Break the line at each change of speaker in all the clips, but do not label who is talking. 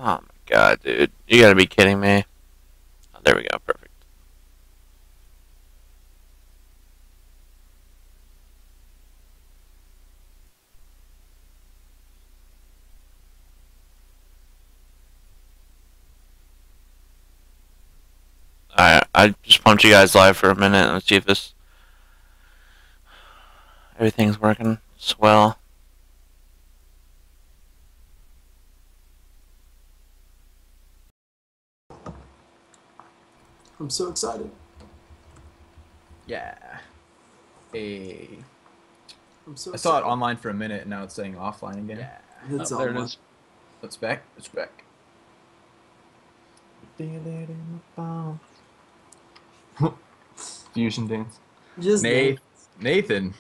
Oh my god, dude. You gotta be kidding me. Oh, there we go, perfect. Alright, I just pumped you guys live for a minute. Let's see if this... everything's working swell.
I'm so excited.
Yeah. Hey.
I'm so
I saw it
excited.
online for a minute, and now it's saying offline again.
Yeah.
Oh,
It's
there it
online.
is.
It's back. It's back. Fusion dance.
Just
Nathan.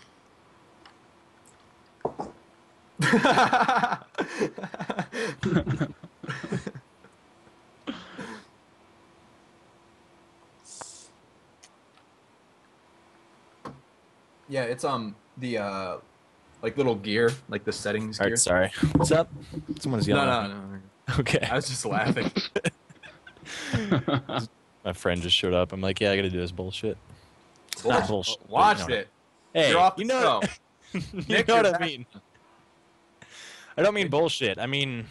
Yeah, it's the like little gear, like the settings gear.
Alright, sorry. What's up? Someone's yelling.
No.
Okay.
I was just laughing.
My friend just showed up. I'm like, yeah, I gotta do this bullshit. It's not bullshit. but
Watch
you know.
it.
Hey,
You're off
you
the
know,
show.
you
Nick,
know what
you're
I
back.
mean. I don't mean bullshit. I mean,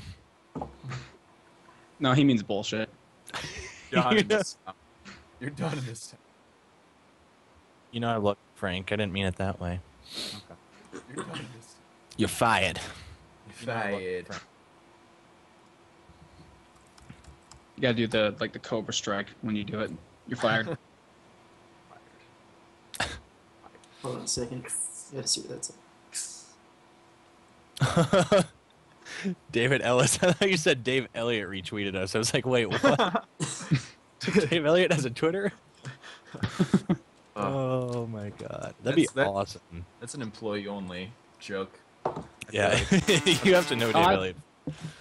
No, he means bullshit.
Done
You
in
know-
this time. You're done in this time.
you know, I love Frank. I didn't mean it that way.
You're done in this.
You're fired.
You're fired.
You gotta do the the Cobra Strike when you do it. You're fired.
Hold on a second. I gotta see what that's like.
David Ellis. I thought you said Dave Elliott retweeted us. I was like, wait, what? Dave Elliott has a Twitter? Oh my god. That'd be
That's-
awesome.
That's an employee-only joke.
Yeah, you have to know Dave
I-
Elliott.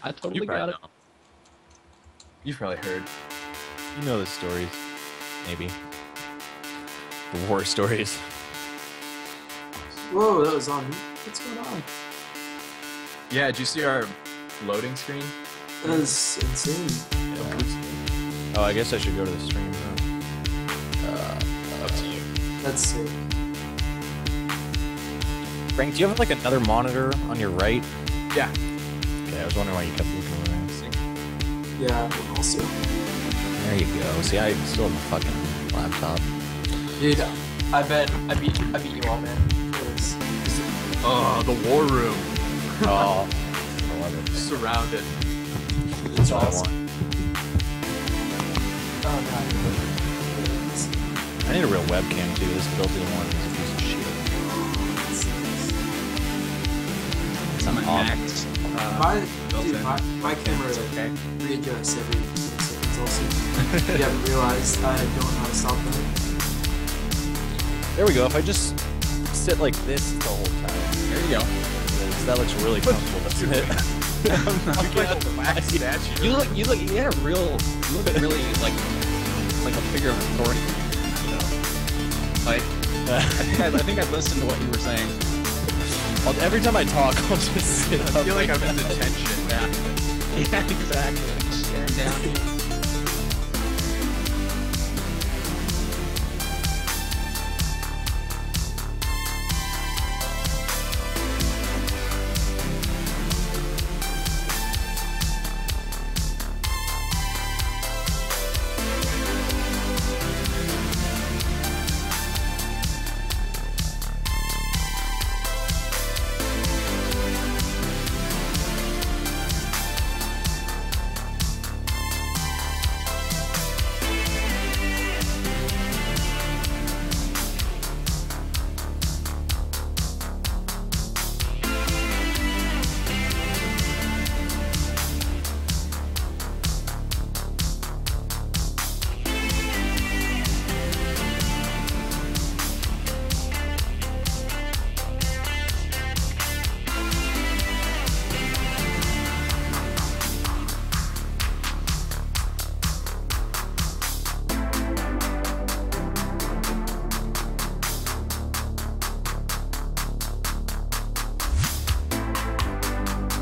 I totally
You
got
probably
it.
know. You've probably heard.
You know the stories, maybe. The war stories.
Whoa, that was on. What's going on?
Yeah, did you see our loading screen?
That is insane.
Oh, I guess I should go to the stream.
Up to you.
That's sick.
Frank, do you have like another monitor on your right?
Yeah.
Okay, I was wondering why you kept looking away.
Yeah, also.
There you go. See, I still have a fucking laptop.
Dude, I bet I beat you all, man.
Oh, the war room.
Oh, I love it.
Surrounded.
It's
That's what I
awesome.
want.
Oh god.
I need a real webcam too. This built-in one is a piece of shit. It's
My
an off.
Max.
Dude, my camera
okay.
readjusts every 10 seconds also. You haven't realized I don't know how to stop that.
There we go. If I just sit like this the whole time,
There you go.
that looks really comfortable, doesn't it?
Like a wax statue.
You look really like a figure of authority. You know? Like I think I listened to what you were saying.
Every time I talk, I'll just sit
I
up.
feel like I'm in detention.
Yeah, exactly. Staring down.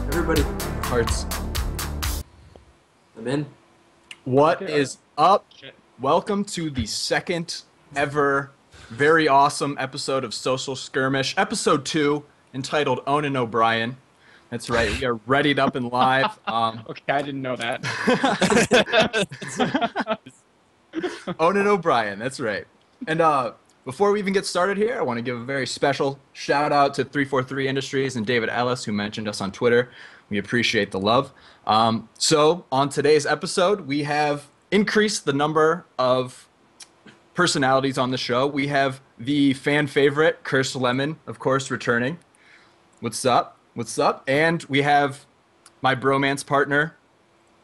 Everybody.
Hearts.
Ben.
What is up? Welcome to the second ever very awesome episode of Social Skirmish, episode 2, entitled Onan O'Brien. That's right, we are readied up and live.
Okay, I didn't know that.
Onan O'Brien, that's right. And before we even get started here, I want to give a very special shout out to 343 Industries and David Ellis, who mentioned us on Twitter. We appreciate the love. So on today's episode, we have increased the number of personalities on the show. We have the fan favorite, Curse Lemon, of course, returning. What's up? What's up? And we have my bromance partner,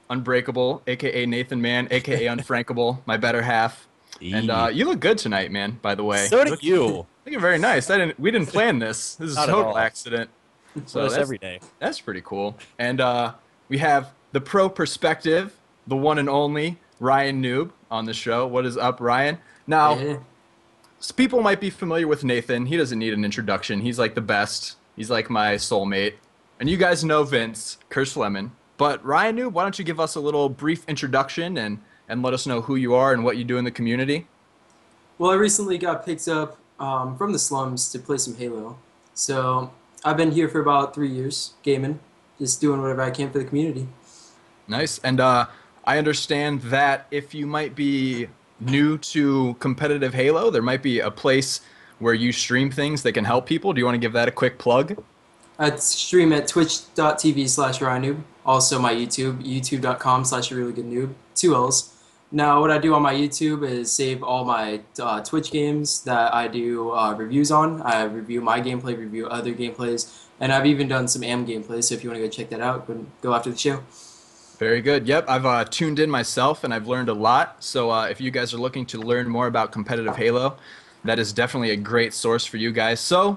Unbreakable, a.k.a. Nathan Mann, a.k.a. Unfrankable, my better half. And you look good tonight, man, by the way.
So do you.
You're very nice. We didn't plan this. This is a
Not at
total
all.
accident.
So that's every day.
That's pretty cool. And we have the pro perspective, the one and only RyaNoob on the show. What is up, Ryan? Now, people might be familiar with Nathan. He doesn't need an introduction. He's like the best. He's like my soulmate. And you guys know Vince, Curse Lemon. But RyaNoob, why don't you give us a little brief introduction and let us know who you are and what you do in the community?
Well, I recently got picked up from the slums to play some Halo. So I've been here for about 3 years, gaming, just doing whatever I can for the community.
Nice. And I understand that if you might be new to competitive Halo, there might be a place where you stream things that can help people. Do you want to give that a quick plug?
I stream at twitch.tv/RyaNoob. Also my YouTube, youtube.com/reallygoodnoob. 2 L's. Now, what I do on my YouTube is save all my Twitch games that I do reviews on. I review my gameplay, review other gameplays, and I've even done some AM gameplays, so if you want to go check that out, go after the show.
Very good. Yep, I've tuned in myself, and I've learned a lot. So if you guys are looking to learn more about competitive Halo, that is definitely a great source for you guys. So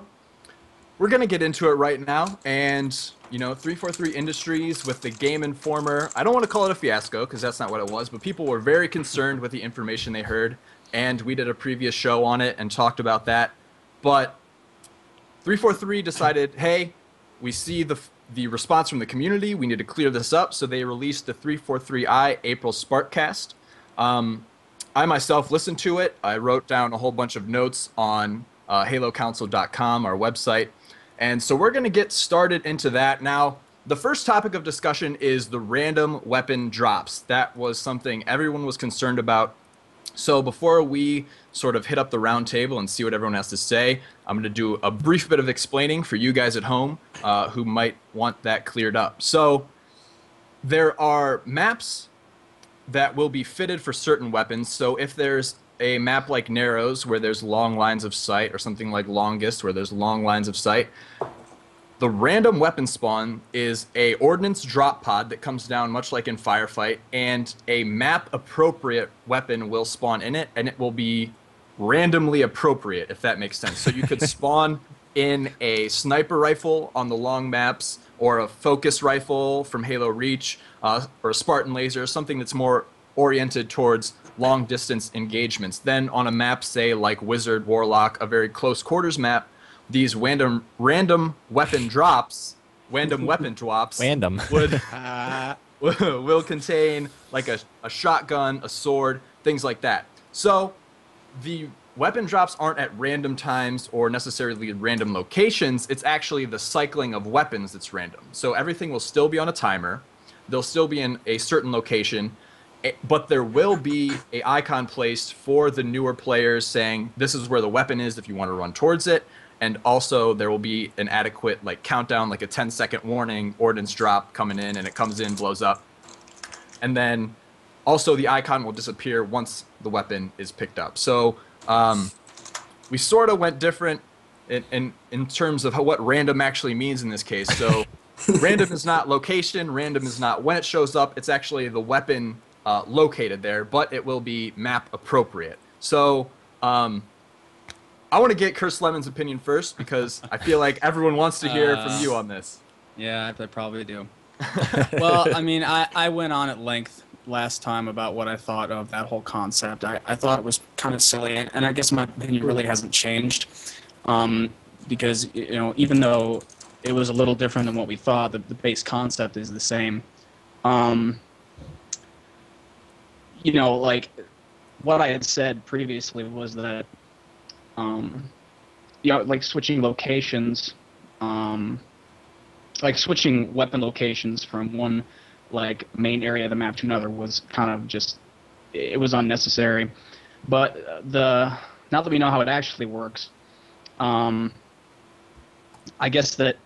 we're going to get into it right now, and 343 Industries with the Game Informer. I don't want to call it a fiasco because that's not what it was, but people were very concerned with the information they heard, and we did a previous show on it and talked about that. But 343 decided, hey, we see the response from the community. We need to clear this up, so they released the 343i April Sparkcast. I myself listened to it. I wrote down a whole bunch of notes on HaloCouncil.com, our website. And so we're going to get started into that. Now, the first topic of discussion is the random weapon drops. That was something everyone was concerned about. So before we sort of hit up the round table and see what everyone has to say, I'm going to do a brief bit of explaining for you guys at home who might want that cleared up. So there are maps that will be fitted for certain weapons. So if there's a map like Narrows where there's long lines of sight, or something like Longest where there's long lines of sight, the random weapon spawn is a ordnance drop pod that comes down much like in Firefight, and a map appropriate weapon will spawn in it, and it will be randomly appropriate, if that makes sense. So you could spawn in a sniper rifle on the long maps, or a focus rifle from Halo Reach, or a Spartan laser, something that's more oriented towards long distance engagements. Then on a map, say like Wizard, Warlock, a very close quarters map, these random weapon drops will contain like a shotgun, a sword, things like that. So the weapon drops aren't at random times or necessarily random locations. It's actually the cycling of weapons that's random. So everything will still be on a timer. They'll still be in a certain location, but there will be an icon placed for the newer players saying this is where the weapon is if you want to run towards it. And also there will be an adequate countdown, like a 10-second warning, ordnance drop coming in, and it comes in, blows up. And then also the icon will disappear once the weapon is picked up. So we sort of went different in terms of what random actually means in this case. So random is not location, random is not when it shows up, it's actually the weapon located there, but it will be map appropriate. So I want to get Curse Lemon's opinion first because I feel like everyone wants to hear from you on this.
Yeah, I probably do. Well, I mean, I went on at length last time about what I thought of that whole concept. I thought it was kind of silly, and I guess my opinion really hasn't changed because, even though it was a little different than what we thought, the base concept is the same. you know, like what I had said previously was that, you know, like switching locations, like switching weapon locations from one like main area of the map to another was kind of just, it was unnecessary. But now that we know how it actually works, I guess that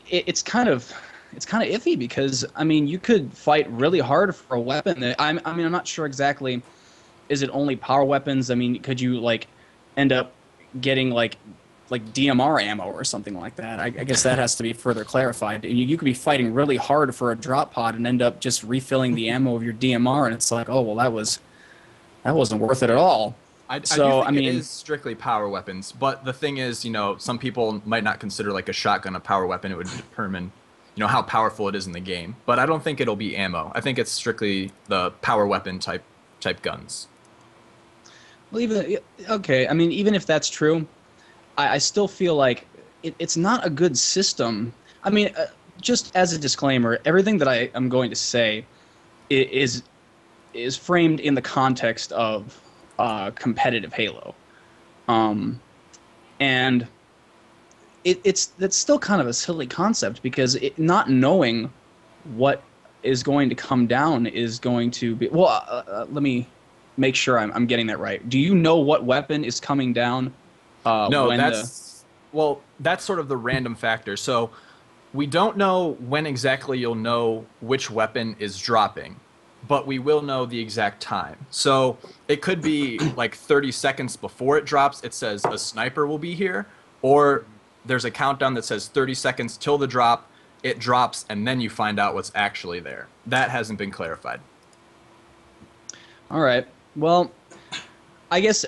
it's kind of iffy because I mean you could fight really hard for a weapon that I mean I'm not sure exactly. Is it only power weapons? I mean, could you like end up getting like DMR ammo or something like that? I guess that has to be further clarified. You could be fighting really hard for a drop pod and end up just refilling the ammo of your DMR, and it's like, oh well, that wasn't worth it at all.
I do think it is strictly power weapons, but the thing is, you know, some people might not consider like a shotgun a power weapon. It would determine, you know, how powerful it is in the game. But I don't think it'll be ammo. I think it's strictly the power weapon type guns.
Well, okay. I mean, even if that's true, I still feel like it's not a good system. I mean, just as a disclaimer, everything that I am going to say is framed in the context of competitive Halo, and that's still kind of a silly concept because not knowing what is going to come down is going to be let me make sure I'm getting that right. Do you know what weapon is coming down?
No, that's sort of the random factor. So we don't know when exactly you'll know which weapon is dropping, but we will know the exact time. So it could be like 30 seconds before it drops, it says a sniper will be here, or there's a countdown that says 30 seconds till the drop, it drops, and then you find out what's actually there. That hasn't been clarified.
All right. Well, I guess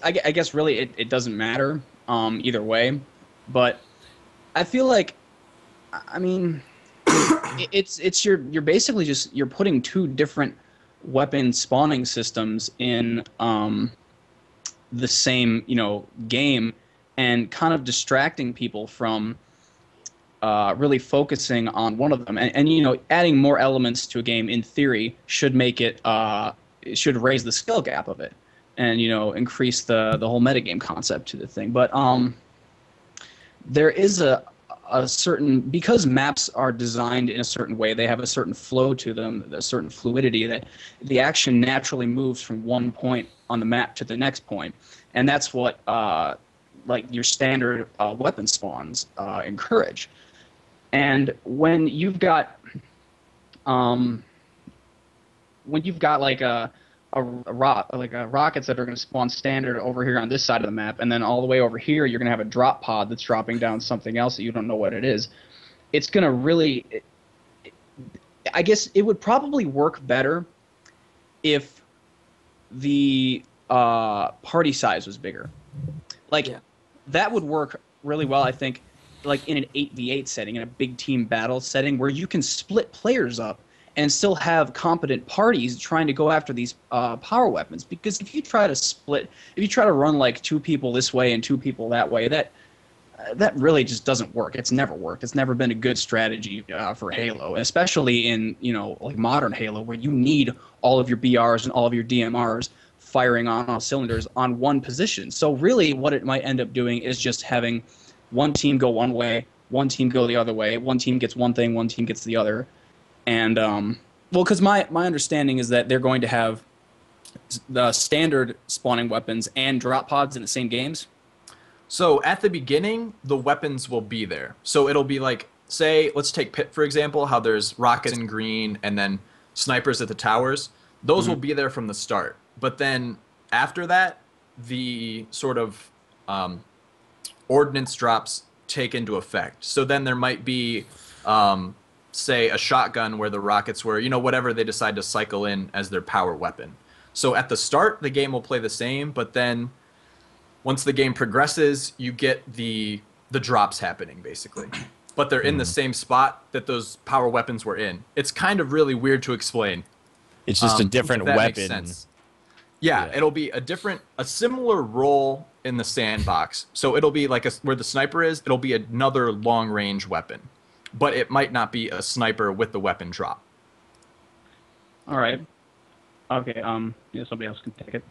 really it doesn't matter either way, but I feel like, I mean, you're basically just you're putting two different weapon spawning systems in the same, you know, game, and kind of distracting people from really focusing on one of them. And you know, adding more elements to a game in theory should make it should raise the skill gap of it, and you know, increase the whole metagame concept to the thing. But there is a certain, because maps are designed in a certain way, they have a certain flow to them, a certain fluidity, that the action naturally moves from one point on the map to the next point, and that's what like your standard weapon spawns encourage. And when you've got like rockets that are going to spawn standard over here on this side of the map, and then all the way over here you're going to have a drop pod that's dropping down something else that you don't know what it is. It's going to really, I guess it would probably work better if the party size was bigger. Like, yeah, that would work really well, I think, like in an 8v8 setting, in a big team battle setting, where you can split players up and still have competent parties trying to go after these power weapons. Because if you try to run like two people this way and two people that way, that really just doesn't work. It's never worked. It's never been a good strategy for Halo, especially in, you know, like modern Halo, where you need all of your BRs and all of your DMRs firing on all cylinders on one position. So really what it might end up doing is just having one team go one way, one team go the other way, one team gets one thing, one team gets the other. And, well, because my understanding is that they're going to have the standard spawning weapons and drop pods in the same games.
So at the beginning, the weapons will be there. So it'll be like, say, let's take Pit, for example, how there's rockets in green and then snipers at the towers. Those will be there from the start. But then after that, the sort of ordnance drops take into effect. So then there might be, say, a shotgun where the rockets were, you know, whatever they decide to cycle in as their power weapon. So at the start, the game will play the same, but then once the game progresses, you get the drops happening, basically. But they're in the same spot that those power weapons were in. It's kind of really weird to explain.
It's just a different
that
weapon.
Makes sense. Yeah, it'll be a similar role in the sandbox. So it'll be like where the sniper is, it'll be another long-range weapon. But it might not be a sniper with the weapon drop.
All right. Okay. Yeah, somebody else can take it.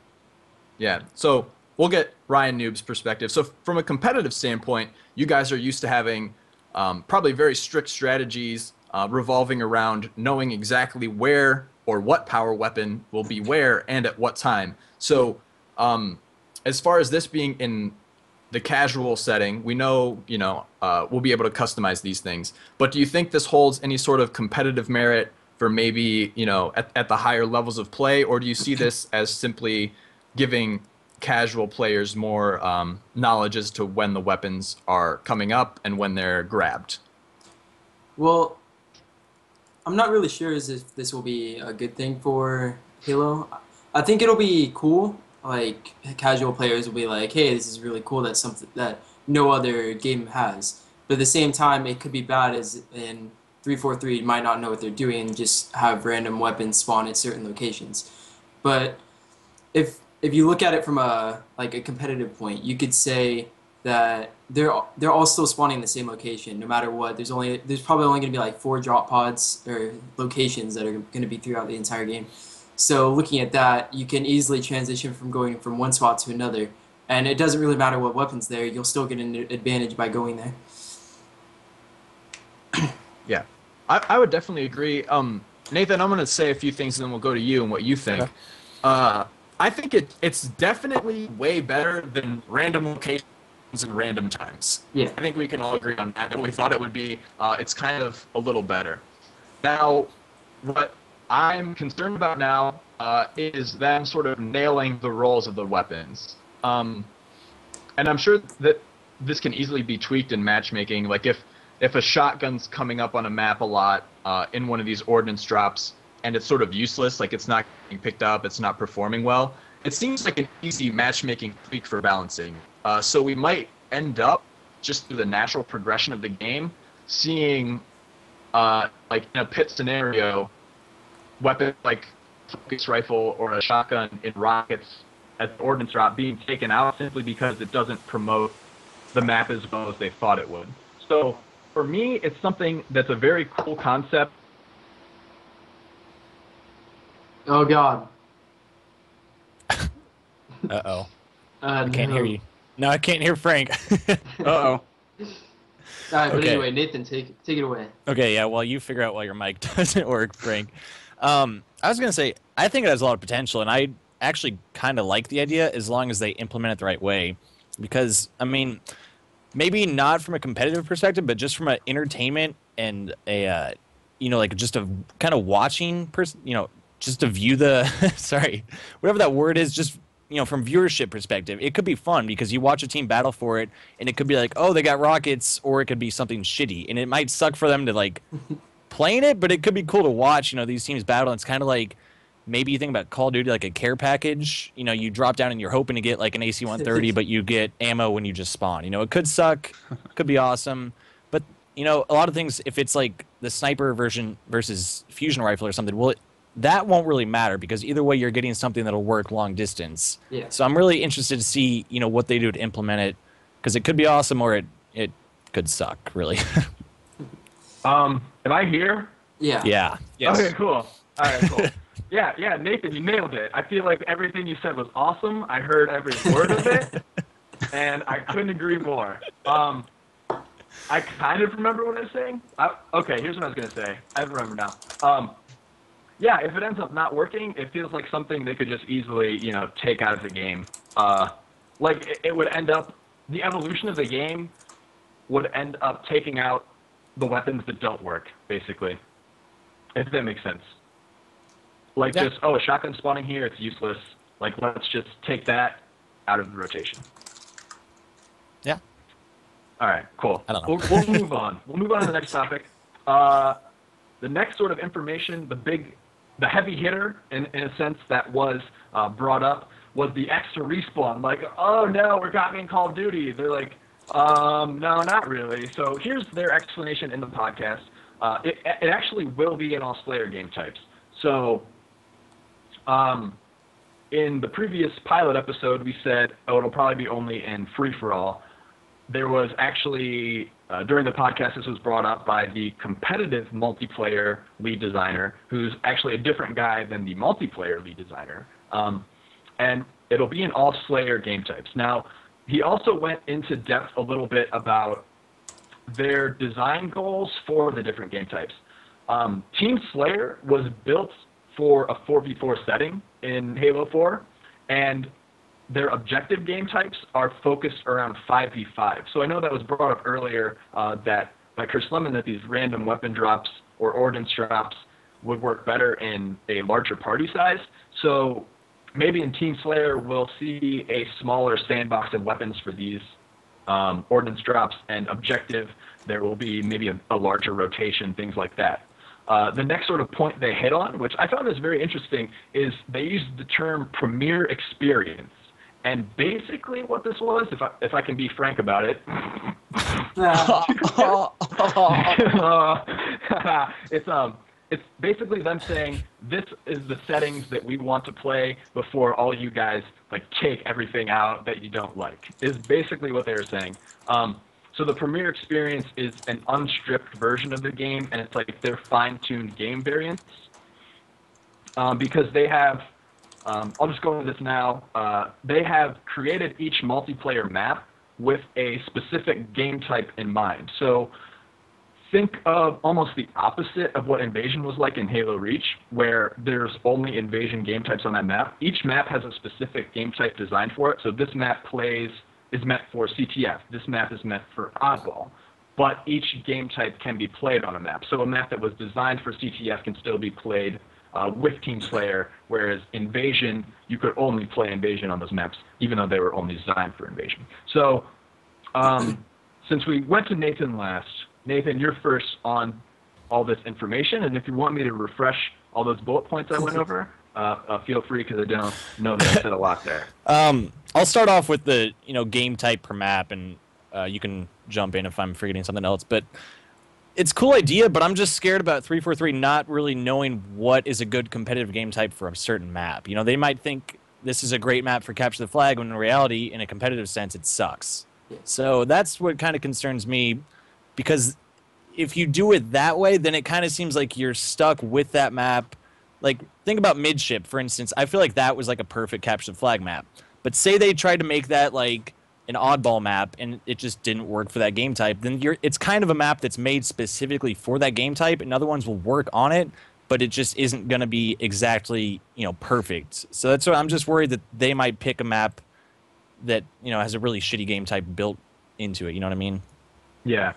Yeah. So we'll get RyaNoob's perspective. So from a competitive standpoint, you guys are used to having probably very strict strategies revolving around knowing exactly where or what power weapon will be where and at what time. So as far as this being in the casual setting, we know, we'll be able to customize these things. But do you think this holds any sort of competitive merit for maybe, at the higher levels of play, or do you see this as simply giving casual players more knowledge as to when the weapons are coming up and when they're grabbed?
Well, I'm not really sure as if this will be a good thing for Halo. I think it'll be cool. Like, casual players will be like, hey, this is really cool. That's something that no other game has. But at the same time, it could be bad, as in 343 might not know what they're doing and just have random weapons spawn at certain locations. But if you look at it from a competitive point, you could say that they're all still spawning in the same location no matter what. There's probably only going to be like 4 drop pods or locations that are going to be throughout the entire game. So looking at that, you can easily transition from going from one spot to another, and it doesn't really matter what weapon's there. You'll still get an advantage by going there.
Yeah, I would definitely agree. Nathan, I'm going to say a few things and then we'll go to you and what you think.
Okay.
I think it's definitely way better than random locations and random times.
Yeah.
I think we can all agree on that. And we thought it would be, it's kind of a little better. Now, what I'm concerned about now is them sort of nailing the roles of the weapons. And I'm sure that this can easily be tweaked in matchmaking. Like if a shotgun's coming up on a map a lot in one of these ordnance drops and it's sort of useless, like it's not getting picked up, it's not performing well, it seems like an easy matchmaking tweak for balancing. So we might end up, just through the natural progression of the game, seeing like in a pit scenario, weapon like focus rifle or a shotgun in rockets as an ordnance drop being taken out simply because it doesn't promote the map as well as they thought it would. So for me, it's something that's a very cool concept.
Oh God.
Uh-oh. I can't hear you. No, I can't hear Frank.
Uh-oh.
All right, but
Okay.
anyway, Nathan, take it away.
Okay, yeah, well, you figure out why your mic doesn't work, Frank. I was going to say, I think it has a lot of potential, and I actually kind of like the idea as long as they implement it the right way. Because, I mean, maybe not from a competitive perspective, but just from an entertainment and a, like just a kind of watching person, just to view the, sorry, whatever that word is, just, from viewership perspective, it could be fun because you watch a team battle for it, and it could be like, oh, they got rockets, or it could be something shitty, and it might suck for them to like playing it, but it could be cool to watch. These teams battle. And it's kind of like maybe you think about Call of Duty, like a care package. You drop down and you're hoping to get like an AC-130, but you get ammo when you just spawn. It could suck, could be awesome, but a lot of things, if it's like the sniper version versus fusion rifle or something, well, that won't really matter because either way you're getting something that'll work long distance.
Yeah.
So I'm really interested to see, what they do to implement it, because it could be awesome or it could suck, really.
Am I here?
Yeah.
Yeah.
Yes.
Okay, cool. All right, cool. Yeah, Nathan, you nailed it. I feel like everything you said was awesome. I heard every word of it, and I couldn't agree more. I kind of remember what I was saying. Okay, here's what I was going to say. I remember now. Yeah, if it ends up not working, it feels like something they could just easily, take out of the game. Like, it would end up, the evolution of the game would end up taking out the weapons that don't work, basically. If that makes sense. Like,
Yeah.
just, a shotgun spawning here, it's useless. Like, let's just take that out of the rotation.
Yeah.
All right, cool.
I don't know.
We'll move on. We'll move on to the next topic. The next sort of information, the heavy hitter, in a sense, that was brought up was the extra respawn. Like, oh no, we're copying Call of Duty. They're like, no, not really. So here's their explanation in the podcast. It actually will be in all Slayer game types. So in the previous pilot episode, we said, it'll probably be only in free-for-all. There was actually during the podcast, this was brought up by the competitive multiplayer lead designer, who's actually a different guy than the multiplayer lead designer. And it'll be in all Slayer game types. Now, he also went into depth a little bit about their design goals for the different game types. Team Slayer was built for a 4v4 setting in Halo 4, and their objective game types are focused around 5v5. So I know that was brought up earlier that by Chris Lemon, that these random weapon drops or ordnance drops would work better in a larger party size. So maybe in Team Slayer we'll see a smaller sandbox of weapons for these ordnance drops, and objective there will be maybe a larger rotation, things like that. The next sort of point they hit on, which I found is very interesting, is they used the term premier experience. And basically what this was, if I can be frank about it, it's basically them saying, this is the settings that we want to play before all you guys like take everything out that you don't like, is basically what they were saying. So the Premier Experience is an unstripped version of the game, and it's like their fine-tuned game variants. Because they have, I'll just go into this now, they have created each multiplayer map with a specific game type in mind. So think of almost the opposite of what Invasion was like in Halo Reach, where there's only Invasion game types on that map. Each map has a specific game type designed for it. So this map is meant for CTF. This map is meant for Oddball. But each game type can be played on a map. So a map that was designed for CTF can still be played with Team Slayer, whereas Invasion, you could only play Invasion on those maps, even though they were only designed for Invasion. So since we went to Nathan last, Nathan, you're first on all this information, and if you want me to refresh all those bullet points I went over, feel free, because I don't know that I said a lot there.
I'll start off with the game type per map, and you can jump in if I'm forgetting something else. But it's a cool idea, but I'm just scared about 343 not really knowing what is a good competitive game type for a certain map. They might think this is a great map for capture the flag, when in reality, in a competitive sense, it sucks. So that's what kind of concerns me, because if you do it that way, then it kind of seems like you're stuck with that map. Like, think about Midship, for instance. I feel like that was like a perfect capture the flag map. But say they tried to make that like an oddball map, and it just didn't work for that game type, then it's kind of a map that's made specifically for that game type, and other ones will work on it, but it just isn't going to be exactly perfect. So that's why I'm just worried that they might pick a map that has a really shitty game type built into it. You know what I mean?
Yeah.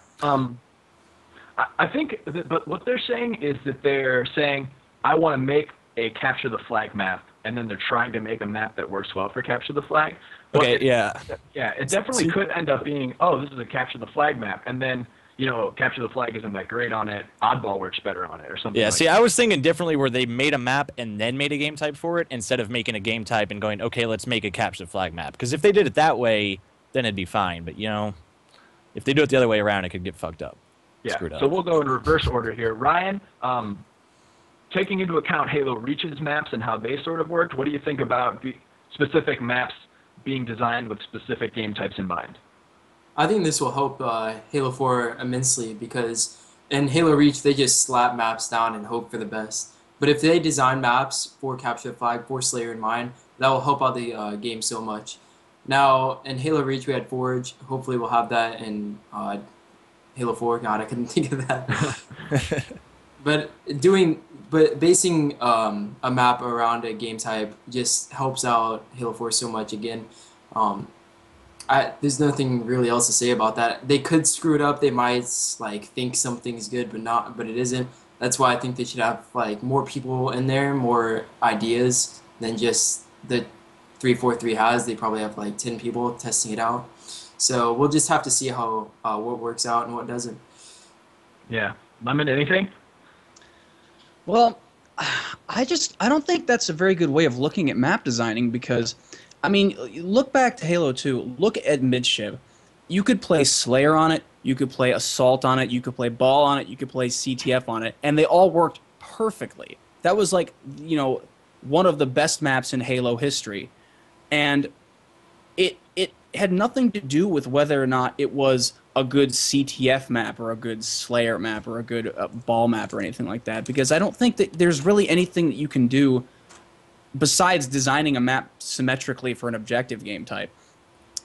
I think but what they're saying is that they're saying, I want to make a capture the flag map, and then they're trying to make a map that works well for capture the flag. But
okay, yeah,
it definitely could end up being, oh, this is a capture the flag map, and then capture the flag isn't that great on it. Oddball works better on it, or something.
Yeah,
like
see,
that.
I was thinking differently, where they made a map and then made a game type for it, instead of making a game type and going, okay, let's make a capture the flag map. Because if they did it that way, then it'd be fine. But if they do it the other way around, it could get fucked up.
Yeah.
Screwed up.
So we'll go in reverse order here. Ryan, taking into account Halo Reach's maps and how they sort of worked, what do you think about the specific maps being designed with specific game types in mind?
I think this will help Halo 4 immensely, because in Halo Reach, they just slap maps down and hope for the best. But if they design maps for Capture the Flag, for Slayer in mind, that will help out the game so much. Now, in Halo Reach, we had Forge. Hopefully we'll have that in Halo 4. God, I couldn't think of that. But basing a map around a game type just helps out Halo 4 so much. Again, there's nothing really else to say about that. They could screw it up. They might think something's good, but it isn't. That's why I think they should have more people in there, more ideas than just the 343 has. They probably have 10 people testing it out. So we'll just have to see how what works out and what doesn't.
Yeah. Lemon, anything?
Well, I don't think that's a very good way of looking at map designing, because, I mean, look back to Halo 2. Look at Midship. You could play Slayer on it. You could play Assault on it. You could play Ball on it. You could play CTF on it. And they all worked perfectly. That was one of the best maps in Halo history. And it had nothing to do with whether or not it was a good CTF map or a good Slayer map or a good ball map or anything like that, because I don't think that there's really anything that you can do besides designing a map symmetrically for an objective game type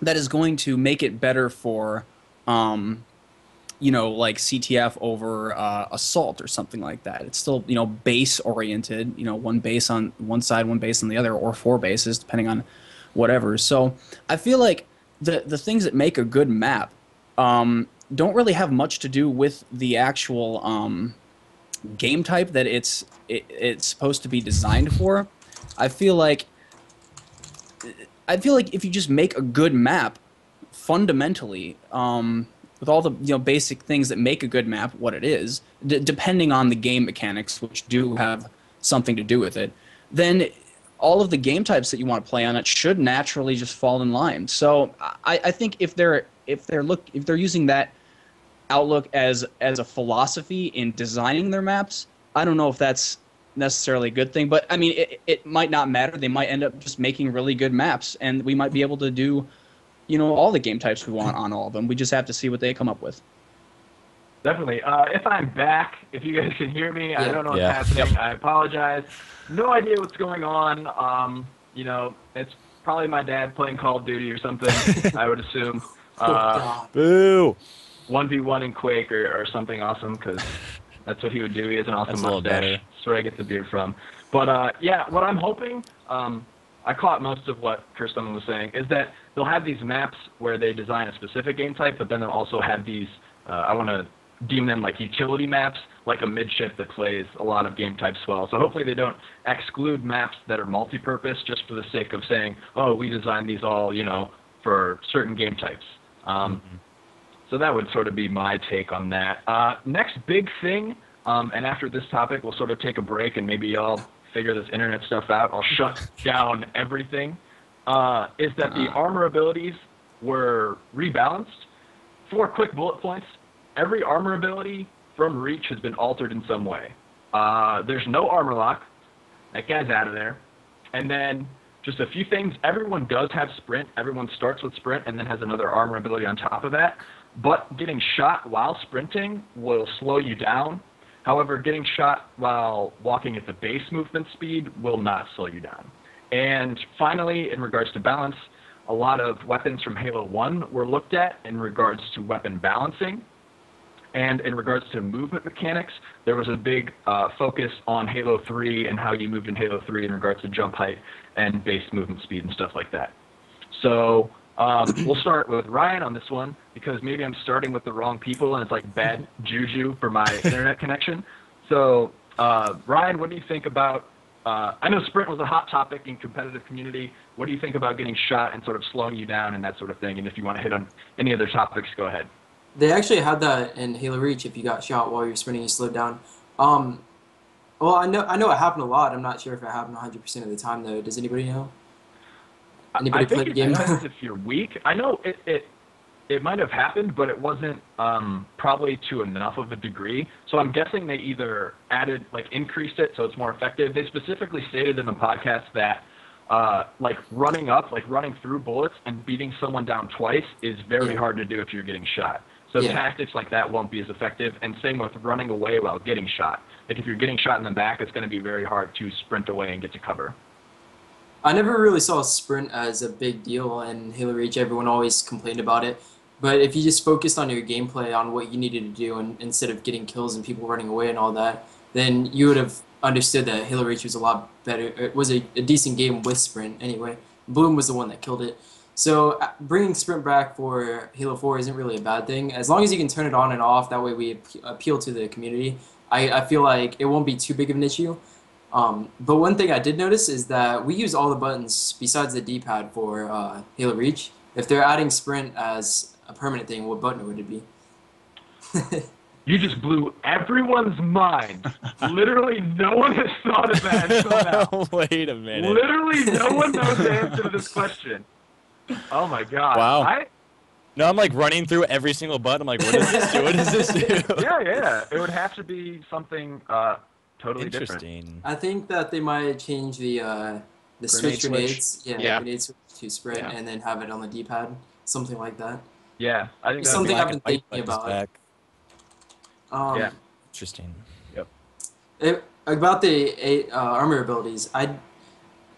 that is going to make it better for, you know, like CTF over Assault or something like that. It's still, you know, base oriented, you know, one base on one side, one base on the other, or 4 bases, depending on whatever. So I feel like the things that make a good map don't really have much to do with the actual game type that it's supposed to be designed for. I feel like if you just make a good map, fundamentally, with all the, you know, basic things that make a good map what it is, depending on the game mechanics, which do have something to do with it, then all of the game types that you want to play on it should naturally just fall in line. So I think if they're using that outlook as a philosophy in designing their maps, I don't know if that's necessarily a good thing, but I mean, it might not matter. They might end up just making really good maps, and we might be able to do, you know, all the game types we want on all of them. We just have to see what they come up with.
Definitely. If I'm back, if you guys can hear me, I don't know what's happening.
Yep.
I apologize. No idea what's going on. You know, it's probably my dad playing Call of Duty or something, I would assume.
Boo!
1v1 in Quake or something awesome, because that's what he would do. He has an awesome mustache. That's where I get the beard from. But, yeah, what I'm hoping, I caught most of what Kirsten was saying, is that they'll have these maps where they design a specific game type, but then they'll also have these, I want to deem them like utility maps, like a midship that plays a lot of game types well. So hopefully they don't exclude maps that are multi-purpose just for the sake of saying, oh, we designed these all, you know, for certain game types. So that would sort of be my take on that. Next big thing, and after this topic, we'll sort of take a break and maybe I'll figure this internet stuff out. I'll shut down everything. Is that the armor abilities were rebalanced. 4 quick bullet points. Every armor ability from Reach has been altered in some way. There's no armor lock. That guy's out of there. And then just a few things. Everyone does have sprint. Everyone starts with sprint and then has another armor ability on top of that. But getting shot while sprinting will slow you down. However, getting shot while walking at the base movement speed will not slow you down. And finally, in regards to balance, a lot of weapons from Halo 1 were looked at in regards to weapon balancing. And in regards to movement mechanics, there was a big focus on Halo 3 and how you moved in Halo 3 in regards to jump height and base movement speed and stuff like that. So we'll start with Ryan on this one, because maybe I'm starting with the wrong people and it's like bad juju for my internet connection. So Ryan, what do you think about, I know sprint was a hot topic in competitive community. What do you think about getting shot and sort of slowing you down and that sort of thing? And if you want to hit on any other topics, go ahead.
They actually had that in Halo Reach. If you got shot while you're sprinting, you slowed down. Well, I know it happened a lot. I'm not sure if it happened 100% of the time, though. Does anybody know? Anybody play the game?
I think if you're weak, I know it might have happened, but it wasn't probably to enough of a degree. So I'm guessing they either added, like, increased it so it's more effective. They specifically stated in the podcast that like running through bullets and beating someone down twice is very hard to do if you're getting shot. So tactics like that won't be as effective, and same with running away while getting shot. Like if you're getting shot in the back, it's going to be very hard to sprint away and get to cover.
I never really saw sprint as a big deal in Halo Reach. Everyone always complained about it. But if you just focused on your gameplay, on what you needed to do, and instead of getting kills and people running away and all that, then you would have understood that Halo Reach was a lot better. It was a decent game with sprint anyway. Bloom was the one that killed it. So bringing sprint back for Halo 4 isn't really a bad thing. As long as you can turn it on and off, that way we appeal to the community. I feel like it won't be too big of an issue. But one thing I did notice is that we use all the buttons besides the D-pad for Halo Reach. If they're adding sprint as a permanent thing, what button would it be?
You just blew everyone's mind. Literally, no one has thought of that until now.
Wait a minute.
Literally, no one knows the answer to this question. Oh my god.
Wow. No, I'm like running through every single button. I'm like, what does this do? What does this do?
Yeah. It would have to be something totally
Interesting.
different.
I think that they might change the switch grenades. Yeah, grenade switch to sprint and then have it on the D-pad, something like that.
Yeah, I think
It's
that'd
something
be
I've been thinking
Buttons
about.
back.
Yeah.
Interesting.
About the armor abilities,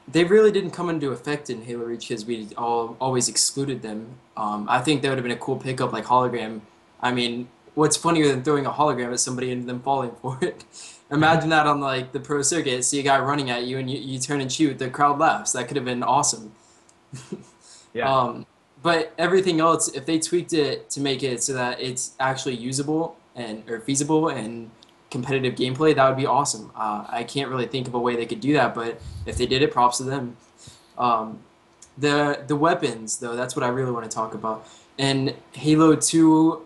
they really didn't come into effect in Halo Reach because we always excluded them. I think that would have been a cool pickup like hologram. I mean, what's funnier than throwing a hologram at somebody and them falling for it? Imagine that on like the pro circuit. See a guy running at you and you turn and shoot. The crowd laughs. That could have been awesome.
Yeah.
But everything else, if they tweaked it to make it so that it's actually usable or feasible and competitive gameplay, that would be awesome. I can't really think of a way they could do that, but if they did it, props to them. The weapons, though, that's what I really want to talk about. And Halo 2,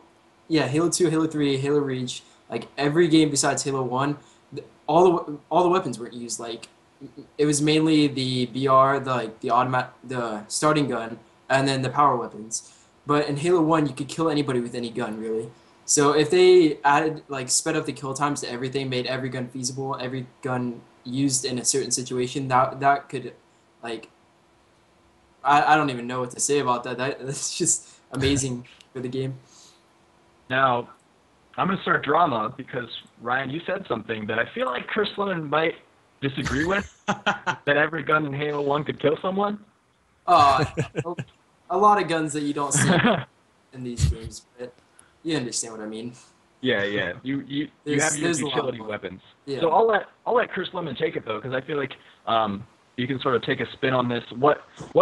Halo 2, Halo 3, Halo Reach, like every game besides Halo 1, all the weapons weren't used. Like it was mainly the BR, the starting gun, and then the power weapons. But in Halo 1, you could kill anybody with any gun, really. So if they added, like, sped up the kill times to everything, made every gun feasible, every gun used in a certain situation, that could, like, I don't even know what to say about that. That's just amazing for the game.
Now, I'm going to start drama because, Ryan, you said something that I feel like Chris Lemon might disagree with, that every gun in Halo 1 could kill someone.
A lot of guns that you don't see in these games, but you understand what I mean.
Yeah. You have your utility weapons.
Yeah.
So I'll let Chris Lemon take it though, because I feel like you can sort of take a spin on this. What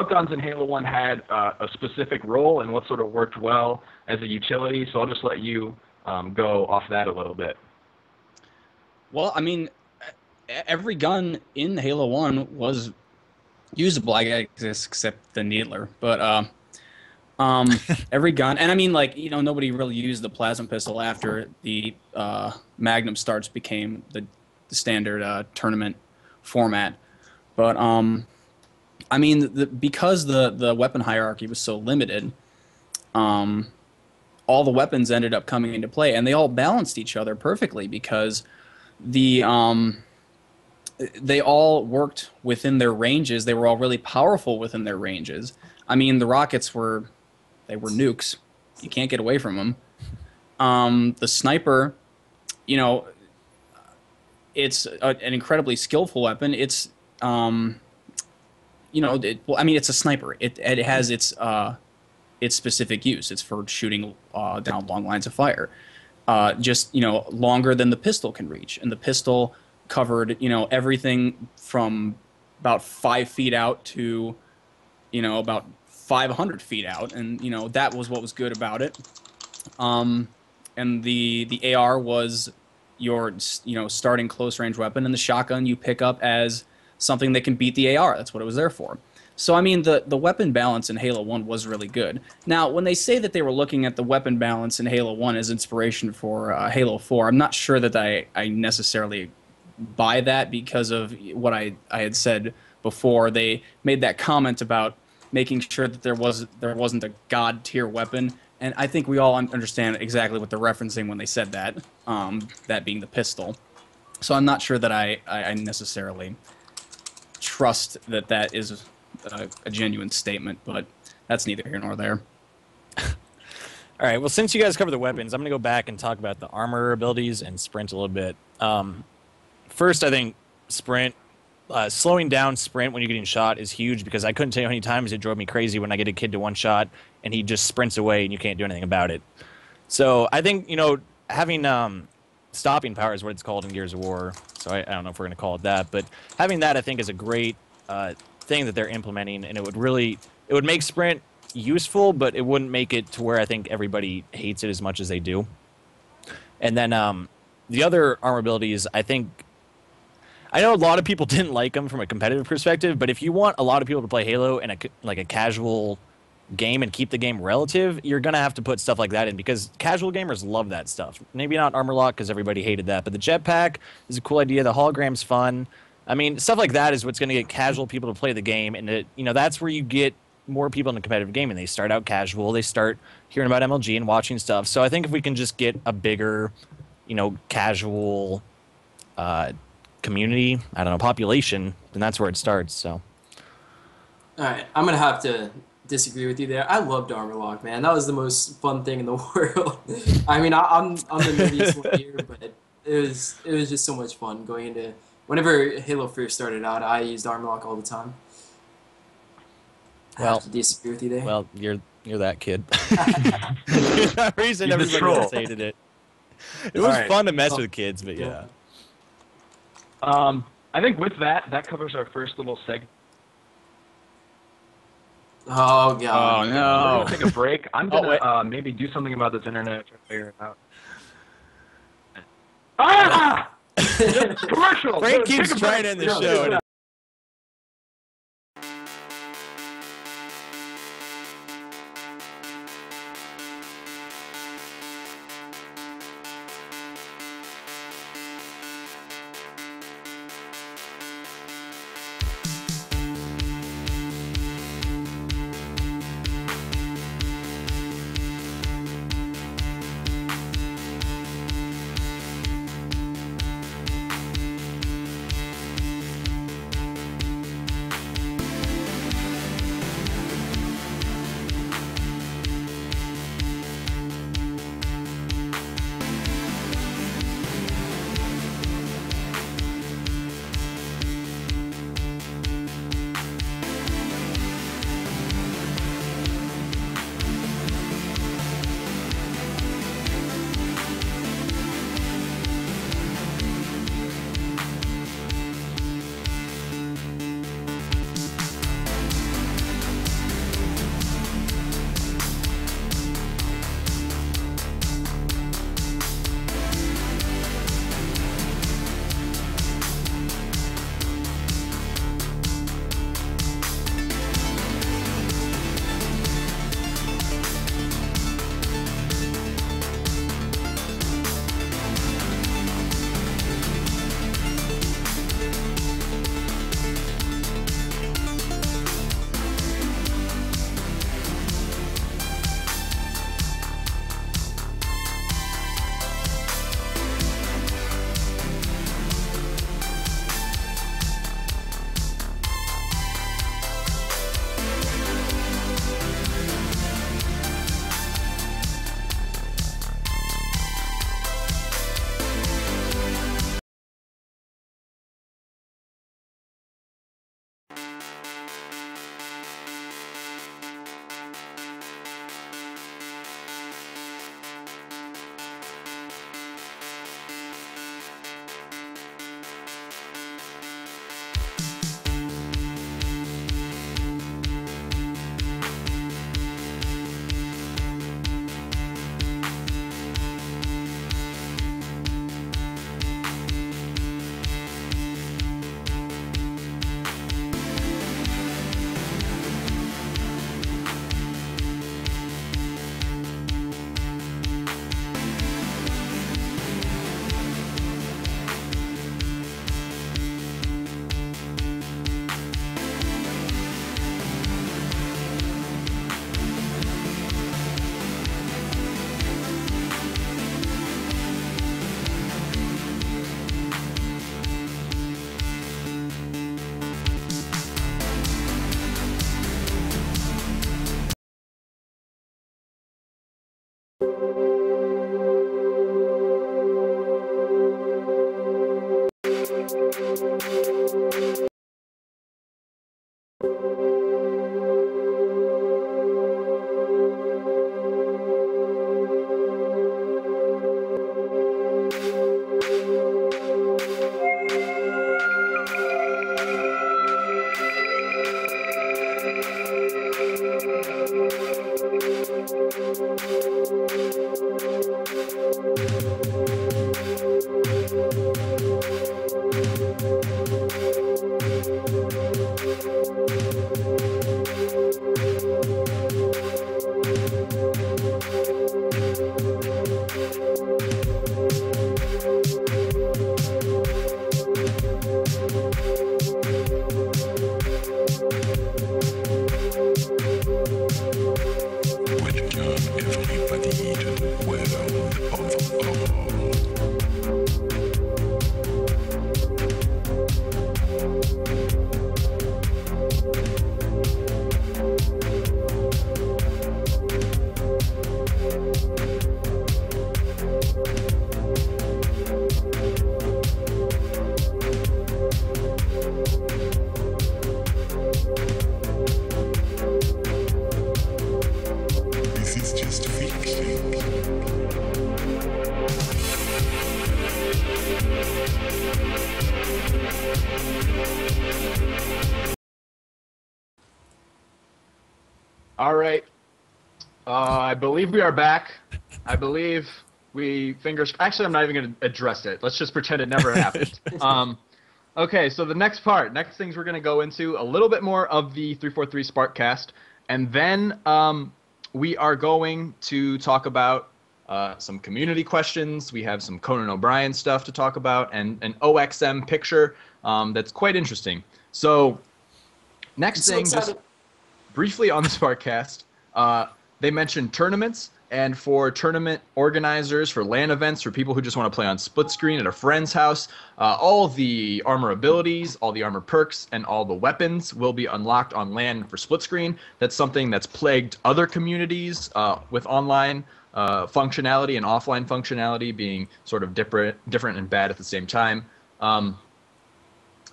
guns in Halo 1 had a specific role and what sort of worked well as a utility? So I'll just let you go off that a little bit.
Well, I mean, every gun in Halo 1 was usable, I guess, except the Needler. But every gun, and I mean, like, you know, nobody really used the plasma pistol after the Magnum starts became the standard tournament format. But I mean, because the weapon hierarchy was so limited, all the weapons ended up coming into play, and they all balanced each other perfectly because they all worked within their ranges. They were all really powerful within their ranges. I mean, the rockets were nukes. You can't get away from them. The sniper, you know, it's an incredibly skillful weapon. It's you know, I mean, it's a sniper. It has its specific use. It's for shooting down long lines of fire. Just, you know, longer than the pistol can reach, and the pistol covered, you know, everything from about 5 feet out to, you know, about 500 feet out, and you know that was what was good about it. And the AR was your, you know, starting close range weapon, and the shotgun you pick up as something that can beat the AR. That's what it was there for. So I mean, the weapon balance in Halo 1 was really good. Now, when they say that they were looking at the weapon balance in Halo 1 as inspiration for Halo 4, I'm not sure that I necessarily buy that because of what I had said before. They made that comment about making sure that there wasn't a god tier weapon, and I think we all understand exactly what they're referencing when they said that, that being the pistol. So I'm not sure that I necessarily trust that is a genuine statement, but that's neither here nor there.
All right, well, since you guys covered the weapons, I'm going to go back and talk about the armor abilities and sprint a little bit. First, I think sprint, slowing down sprint when you're getting shot is huge, because I couldn't tell you how many times it drove me crazy when I get a kid to one shot and he just sprints away and you can't do anything about it. So I think, you know, having stopping power is what it's called in Gears of War. So I don't know if we're going to call it that, but having that I think is a great thing that they're implementing, and it would make sprint useful, but it wouldn't make it to where I think everybody hates it as much as they do. And then the other armor abilities, I know a lot of people didn't like them from a competitive perspective, but if you want a lot of people to play Halo in a casual game and keep the game relative, you're going to have to put stuff like that in, because casual gamers love that stuff. Maybe not armor lock, because everybody hated that, but the jetpack is a cool idea. The hologram's fun. I mean, stuff like that is what's going to get casual people to play the game, and that's where you get more people in the competitive game, and they start out casual. They start hearing about MLG and watching stuff. So I think if we can just get a bigger, you know, casual community, I don't know, population, then that's where it starts. So
All right, I'm gonna have to disagree with you there. I loved Armor Lock, man. That was the most fun thing in the world. I mean, I'm the newbiest one here, but it was just so much fun going into whenever Halo first started out. I used Armor Lock all the time. I
Well,
have to disagree with you there.
Well, you're that kid. For that reason,
He's a
everybody
troll.
else hated it. It was
Alright.
fun to mess with kids, but yeah.
I think with that covers our first little segment.
Oh
Oh
god.
We're
no!
gonna take a break. I'm gonna
wait.
maybe do something about this internet, try to figure it out. Ah! Commercial.
Frank
Take
keeps
a
trying to
break.
end the
No,
show.
no.
And
All right. I believe we are back. I believe we Actually, I'm not even going to address it. Let's just pretend it never happened. Okay, so the next things we're going to go into a little bit more of the 343 Sparkcast, and then we are going to talk about some community questions. We have some Conan O'Brien stuff to talk about, and an OXM picture that's quite interesting. So next thing, just briefly on the Sparkcast, they mentioned tournaments. And for tournament organizers, for LAN events, for people who just want to play on split screen at a friend's house, all the armor abilities, all the armor perks, and all the weapons will be unlocked on LAN for split screen. That's something that's plagued other communities with online functionality and offline functionality being sort of different and bad at the same time.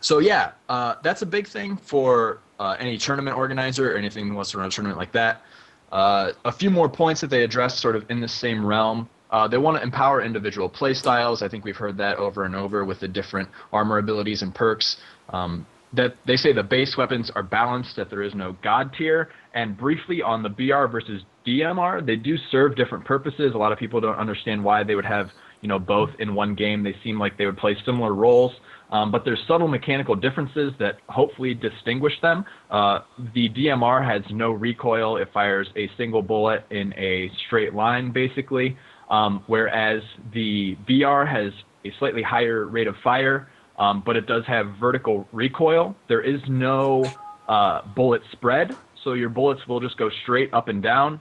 So yeah, that's a big thing for any tournament organizer or anything who wants to run a tournament like that. A few more points that they address sort of in the same realm. They want to empower individual play styles. I think we've heard that over and over with the different armor abilities and perks. That they say the base weapons are balanced, that there is no god tier. And briefly on the BR versus DMR, they do serve different purposes. A lot of people don't understand why they would have, both in one game. They seem like they would play similar roles. But there's subtle mechanical differences that hopefully distinguish them. The DMR has no recoil. It fires a single bullet in a straight line, basically, whereas the BR has a slightly higher rate of fire, but it does have vertical recoil. There is no bullet spread, so your bullets will just go straight up and down.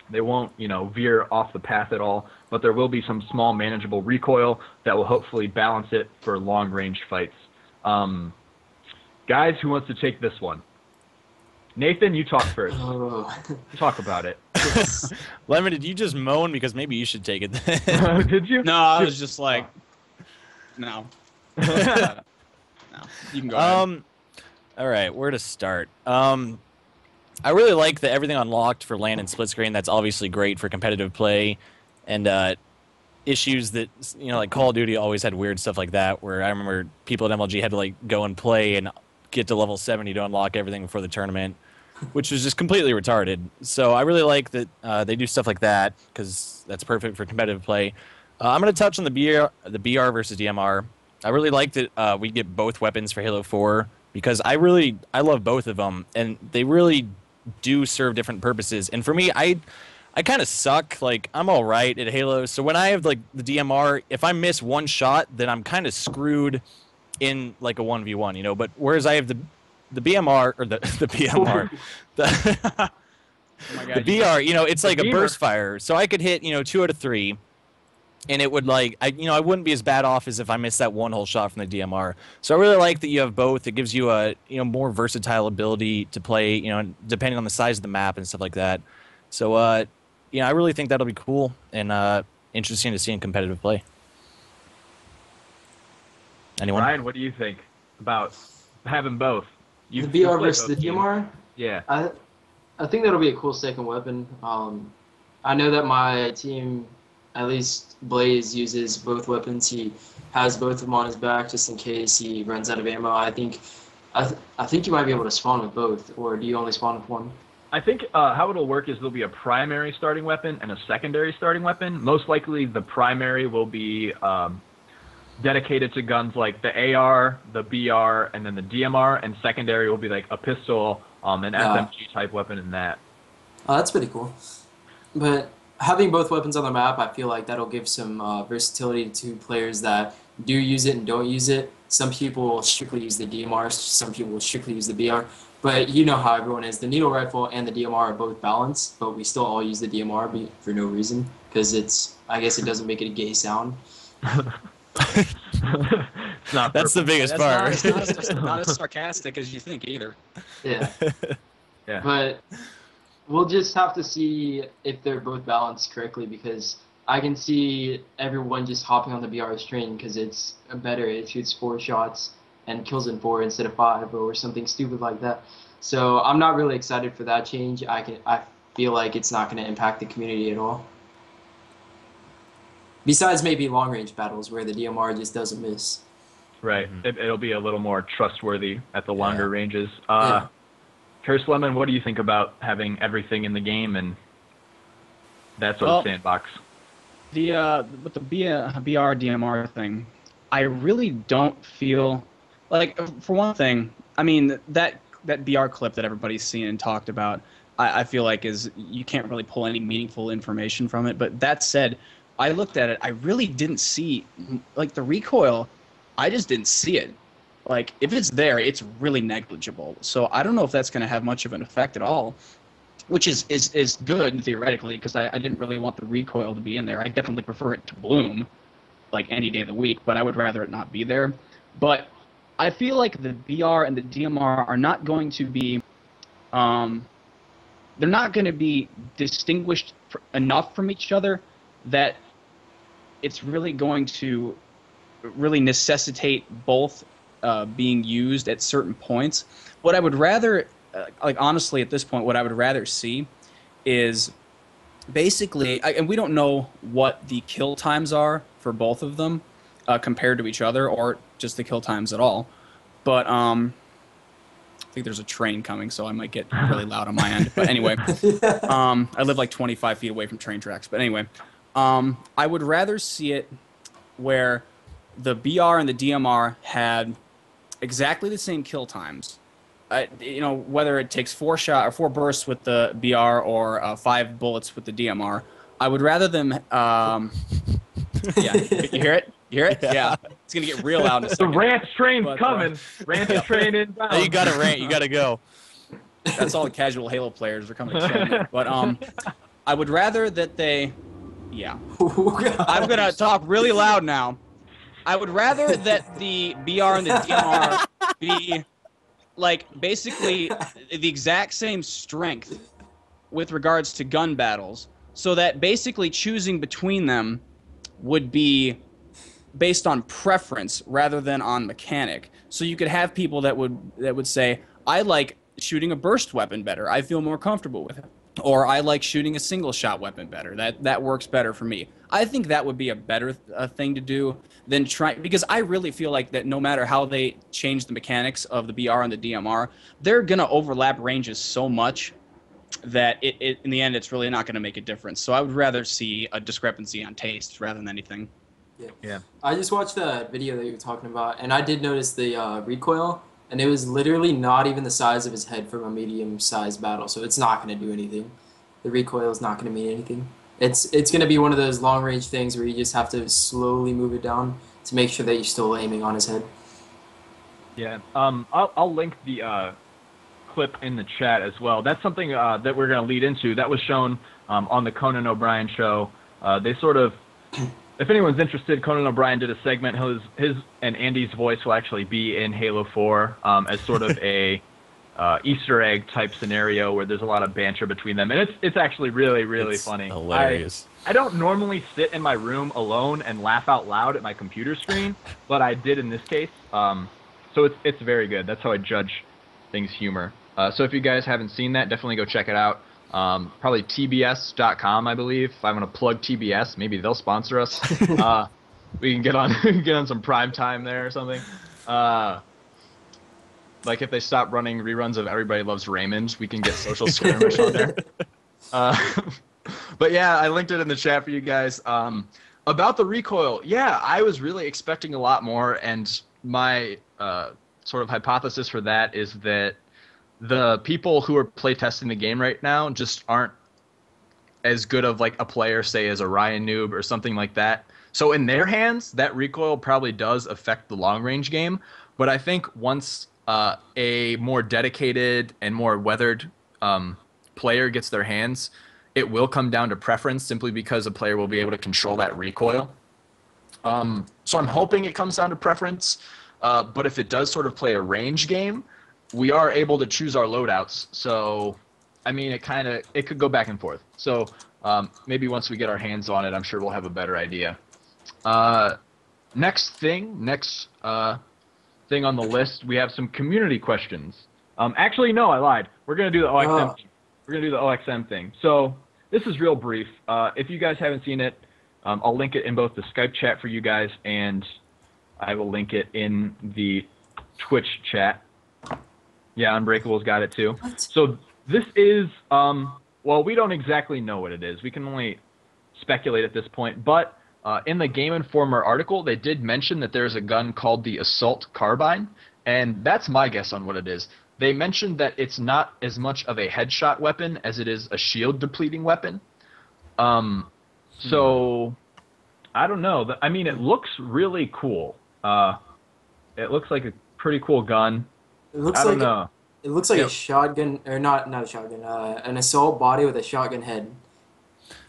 They won't, veer off the path at all, but there will be some small manageable recoil that will hopefully balance it for long-range fights. Guys, who wants to take this one? Nathan, you talk first. Talk about it.
Lemon, did you just moan? Because maybe you should take it then.
Did you?
No, I was just like, no. No. You can go ahead.
All right, where to start? I really like that everything unlocked for LAN and split screen. That's obviously great for competitive play, and issues that like Call of Duty always had weird stuff like that. Where I remember people at MLG had to go and play and get to level 70 to unlock everything before the tournament, which was just completely retarded. So I really like that they do stuff like that because that's perfect for competitive play. I'm going to touch on the BR versus DMR. I really like that we get both weapons for Halo 4 because I love both of them, and they really do serve different purposes. And for me, I kind of suck. I'm all right at Halo, so when I have the DMR, if I miss one shot, then I'm kind of screwed in a 1v1, But whereas I have the BMR or the BMR,
Oh my God,
the BR, it's like a burst fire, so I could hit 2 out of 3. And it would I wouldn't be as bad off as if I missed that one whole shot from the DMR. So I really like that you have both. It gives you a more versatile ability to play, depending on the size of the map and stuff like that. So I really think that'll be cool and interesting to see in competitive play. Anyone?
Ryan, what do you think about having both?
The BR versus the DMR?
Yeah.
I think that'll be a cool second weapon. I know that my team, at least Blaze, uses both weapons. He has both of them on his back just in case he runs out of ammo. I think you might be able to spawn with both, or do you only spawn with one?
I think how it'll work is there'll be a primary starting weapon and a secondary starting weapon. Most likely the primary will be dedicated to guns like the AR, the BR, and then the DMR, and secondary will be a pistol, an SMG type weapon and that.
Oh, that's pretty cool. But having both weapons on the map, I feel like that'll give some versatility to players that do use it and don't use it. Some people will strictly use the DMR, some people will strictly use the BR. But you know how everyone is. The needle rifle and the DMR are both balanced, but we still all use the DMR for no reason, because I guess it doesn't make it a gay sound.
It's not
That's the biggest part.
It's not as sarcastic as you think either.
Yeah.
Yeah.
But we'll just have to see if they're both balanced correctly, because I can see everyone just hopping on the BR string because it's better. It shoots 4 shots and kills in 4 instead of 5 or something stupid like that. So I'm not really excited for that change. I feel like it's not going to impact the community at all. Besides maybe long-range battles where the DMR just doesn't miss.
Right. It'll be a little more trustworthy at the longer ranges.
Curse Lemon, what do you think about having everything in the game and that sort of sandbox?
With the BR DMR thing, I really don't feel like, for one thing, I mean that BR clip that everybody's seen and talked about, I feel like you can't really pull any meaningful information from it. But that said, I looked at it, I really didn't see like the recoil. I just didn't see it. Like, if it's there, it's really negligible. So I don't know if that's going to have much of an effect at all, which is good theoretically, because I didn't really want the recoil to be in there. I definitely prefer it to bloom, like any day of the week, but I would rather it not be there. But I feel like the BR and the DMR are not going to be, they're not going to be distinguished enough from each other that it's really going to really necessitate both being used at certain points. What I would rather, like honestly at this point, what I would rather see is basically, and we don't know what the kill times are for both of them compared to each other, or just the kill times at all. But I think there's a train coming, so I might get really loud on my end. But anyway, I live like 25 feet away from train tracks. But anyway, I would rather see it where the BR and the DMR had exactly the same kill times. You know, whether it takes 4 bursts with the BR or 5 bullets with the DMR. I would rather them. Yeah, you hear it? You hear it? Yeah. It's gonna get real loud in a
The
second.
ranch train's coming. Ranch train inbound.
You got to rant. You got to go.
That's all the casual Halo players are coming to kill me. But I would rather that they. Yeah. I'm gonna talk really loud now. I would rather that the BR and the DMR be like basically the exact same strength with regards to gun battles, so that basically choosing between them would be based on preference rather than on mechanic. So you could have people that would say, I like shooting a burst weapon better. I feel more comfortable with it. Or I like shooting a single shot weapon better. That works better for me. I think that would be a better thing to do than because I really feel like that no matter how they change the mechanics of the BR and the DMR, they're going to overlap ranges so much that it in the end it's really not going to make a difference. So I would rather see a discrepancy on taste rather than anything.
Yeah. I just watched the video that you were talking about, and I did notice the recoil, and it was literally not even the size of his head from a medium-sized battle, so it's not going to do anything. The recoil is not going to mean anything. It's going to be one of those long-range things where you just have to slowly move it down to make sure that you're still aiming on his head.
Yeah. I'll link the clip in the chat as well. That's something that we're going to lead into. That was shown on the Conan O'Brien show. They sort of... If anyone's interested, Conan O'Brien did a segment. His and Andy's voice will actually be in Halo 4 as sort of a Easter egg type scenario where there's a lot of banter between them, and it's actually really funny.
Hilarious.
I don't normally sit in my room alone and laugh out loud at my computer screen, but I did in this case. So it's very good. That's how I judge things humor. So if you guys haven't seen that, definitely go check it out. Probably tbs.com, I believe. If I want to plug TBS, maybe they'll sponsor us. We can get on some prime time there or something. Like if they stop running reruns of Everybody Loves Raymond, we can get Social Skrimish on there. But yeah, I linked it in the chat for you guys. About the recoil, yeah, I was really expecting a lot more, and my sort of hypothesis for that is that the people who are playtesting the game right now just aren't as good of like a player, say, as a RyaNoob or something like that. So in their hands, that recoil probably does affect the long-range game. But I think once a more dedicated and more weathered player gets their hands, it will come down to preference simply because a player will be able to control that recoil. So I'm hoping it comes down to preference. But if it does sort of play a range game, we are able to choose our loadouts. So, I mean, it could go back and forth. So maybe once we get our hands on it, I'm sure we'll have a better idea. Next thing on the list, we have some community questions. Actually, no, I lied. We're going to do the OXM thing. We're going to do the OXM thing. So this is real brief. If you guys haven't seen it, I'll link it in both the Skype chat for you guys, and I will link it in the Twitch chat.
Yeah, Unbreakable's got it too.
What?
So this is, well, we don't exactly know what it is. We can only speculate at this point. But in the Game Informer article, they did mention that there's a gun called the Assault Carbine, and that's my guess on what it is. They mentioned that it's not as much of a headshot weapon as it is a shield depleting weapon. So I don't know. I mean, it looks really cool. It looks like a pretty cool gun.
It looks
I
like
don't know.
It looks like
Yep.
a shotgun, or not a shotgun. An assault body with a shotgun head,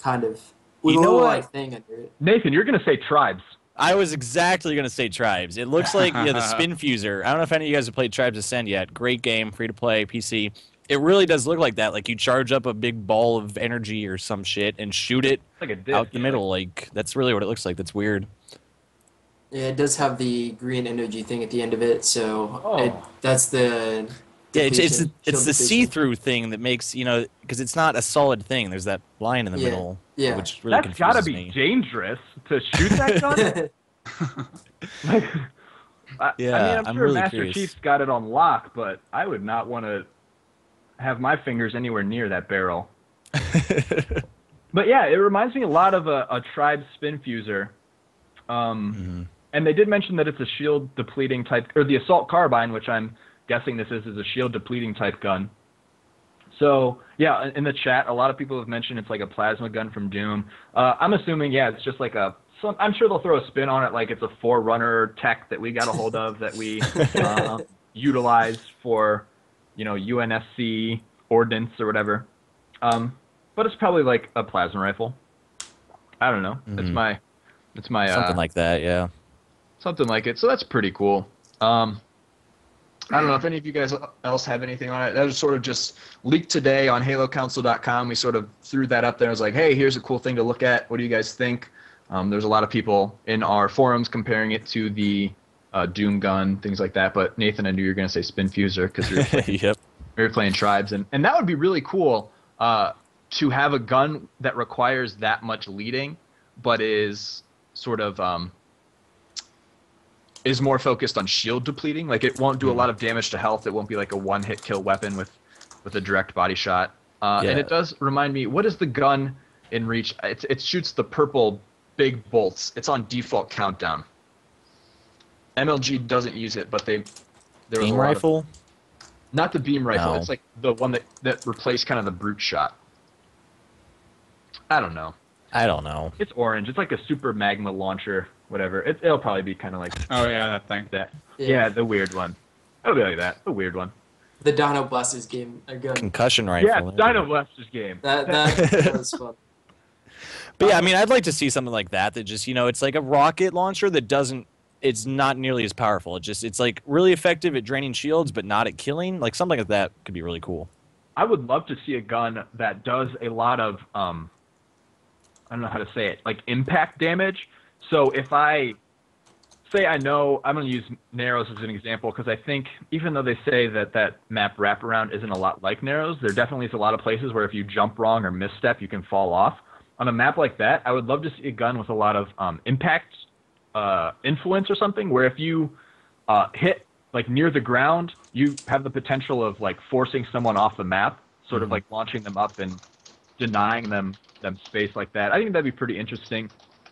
kind of. With
You
a
know
little
what?
like thing under it.
Nathan, you're gonna say tribes.
I was exactly going to say Tribes. It looks like the Spin Fuser. I don't know if any of you guys have played Tribes Ascend yet. Great game, free to play, PC. It really does look like that. Like you charge up a big ball of energy or some shit and shoot it
Like a disc.
out the middle. Like that's really what it looks like. That's weird.
Yeah, it does have the green energy thing at the end of it, so
Oh.
that's the.
Yeah, it's
depletion,
the
shield depletion.
see-through thing that makes because it's not a solid thing. There's that line in the
Yeah,
middle,
yeah.
which really
That's gotta
confuses
be
me.
dangerous to shoot that gun. Like, I mean, I'm
I'm
sure
really
Master
curious.
Chief's got it on lock, but I would not want to have my fingers anywhere near that barrel. But yeah, it reminds me a lot of a Tribe Spin Fuser. And they did mention that it's a shield depleting type, or the Assault Carbine, which I'm guessing this is a shield depleting type gun. So yeah, in the chat, a lot of people have mentioned it's like a plasma gun from Doom. I'm assuming, yeah, it's just like I'm sure they'll throw a spin on it, like it's a Forerunner tech that we got a hold of that we utilize for, UNSC ordnance or whatever. But it's probably like a plasma rifle. I don't know. It's my
Something like that, yeah.
something like it. So that's pretty cool. I don't know if any of you guys else have anything on it. That was sort of just leaked today on HaloCouncil.com. We sort of threw that up there. I was like, hey, here's a cool thing to look at. What do you guys think? There's a lot of people in our forums comparing it to the Doom gun, things like that. But Nathan, I knew you were going to say Spin Fuser because
Yep.
we were playing Tribes. And that would be really cool to have a gun that requires that much leading, but is sort of is more focused on shield depleting. Like it won't do a lot of damage to health. It won't be like a one-hit kill weapon with a direct body shot. And it does remind me, what is the gun in Reach? It shoots the purple big bolts. It's on default countdown. MLG doesn't use it, but there was
Beam
a lot
rifle?
not the beam rifle.
No.
It's like the one that replaced kind of the brute shot. I don't know.
I don't know.
It's orange. It's like a super magma launcher, whatever. It'll probably be kind of like
Oh yeah, that thing.
that.
Yeah.
Yeah, the weird one. It'll be like that. The weird one.
The Dino Blasters game gun.
Concussion rifle.
Yeah,
there.
Dino Blaster's game.
That was fun.
But yeah, I mean, I'd like to see something like that. That just it's like a rocket launcher that doesn't. It's not nearly as powerful. It's like really effective at draining shields, but not at killing. Like something like that could be really cool.
I would love to see a gun that does a lot of I don't know how to say it, like impact damage. So if I say I'm going to use Narrows as an example because I think even though they say that map wraparound isn't a lot like Narrows, there definitely is a lot of places where if you jump wrong or misstep, you can fall off. On a map like that, I would love to see a gun with a lot of impact influence or something where if you hit like near the ground, you have the potential of like forcing someone off the map, sort of like launching them up and denying them space like that. I think that'd be pretty interesting.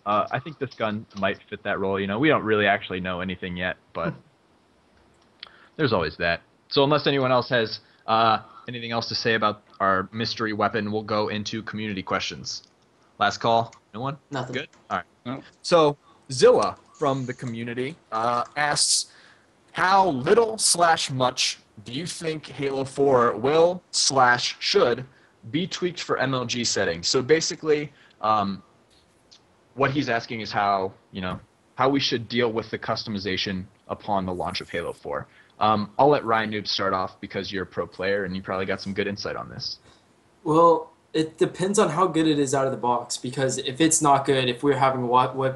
I think this gun might fit that role. We don't really actually know anything yet, but there's always that. So unless anyone else has anything else to say about our mystery weapon, we'll go into community questions. Last call. No one?
Nothing.
Good? All right.
No.
So Zilla from the community asks, how little/much do you think Halo 4 will/should be tweaked for MLG settings? So basically, what he's asking is how we should deal with the customization upon the launch of Halo 4. I'll let RyaNoob start off because you're a pro player and you probably got some good insight on this.
Well, it depends on how good it is out of the box, because if it's not good, if we're having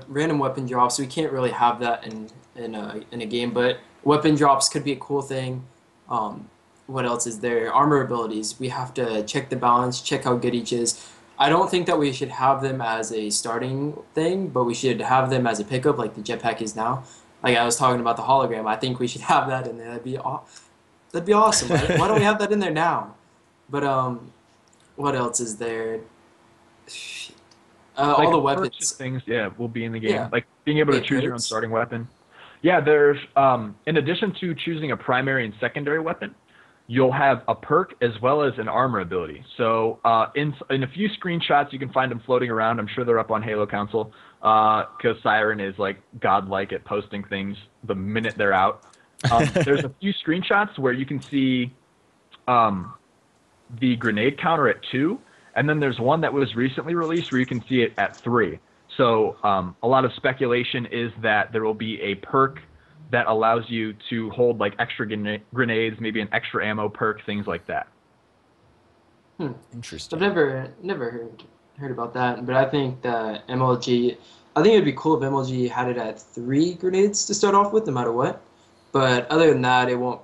random weapon drops, we can't really have that in a game. But weapon drops could be a cool thing. What else is there? Armor abilities. We have to check the balance, check how good each is. I don't think that we should have them as a starting thing, but we should have them as a pickup like the jetpack is now. Like I was talking about the hologram. I think we should have that in there. That'd be That'd be awesome. Why don't we have that in there now? But what else is there?
Like
All the
perks and
weapons.
things, yeah, will be in the game.
Yeah.
Like being able to
Wait,
choose your own
perks?
starting weapon. Yeah, there's in addition to choosing a primary and secondary weapon, you'll have a perk as well as an armor ability. So in a few screenshots, you can find them floating around. I'm sure they're up on Halo Council because Siren is like godlike at posting things the minute they're out. There's a few screenshots where you can see the grenade counter at 2, and then there's one that was recently released where you can see it at 3. So a lot of speculation is that there will be a perk that allows you to hold like extra grenades, maybe an extra ammo perk, things like that.
Interesting.
I've never heard about that, but I think that MLG. I think it'd be cool if MLG had it at 3 grenades to start off with, no matter what. But other than that, it won't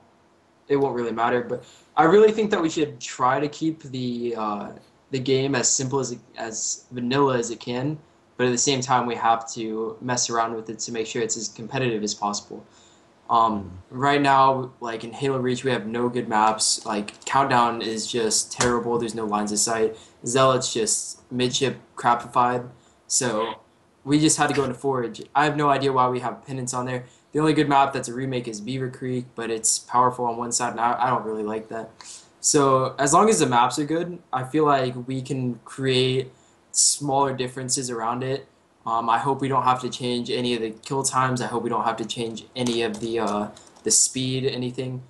really matter. But I really think that we should try to keep the game as simple as vanilla as it can. But at the same time, we have to mess around with it to make sure it's as competitive as possible. Right now, like in Halo Reach, we have no good maps. Like Countdown is just terrible. There's no lines of sight. Zealot's just midship crapified. So we just had to go into Forge. I have no idea why we have Penance on there. The only good map that's a remake is Beaver Creek, but it's powerful on one side, and I don't really like that. So as long as the maps are good, I feel like we can create smaller differences around it. I hope we don't have to change any of the kill times. I hope we don't have to change any of the speed, anything.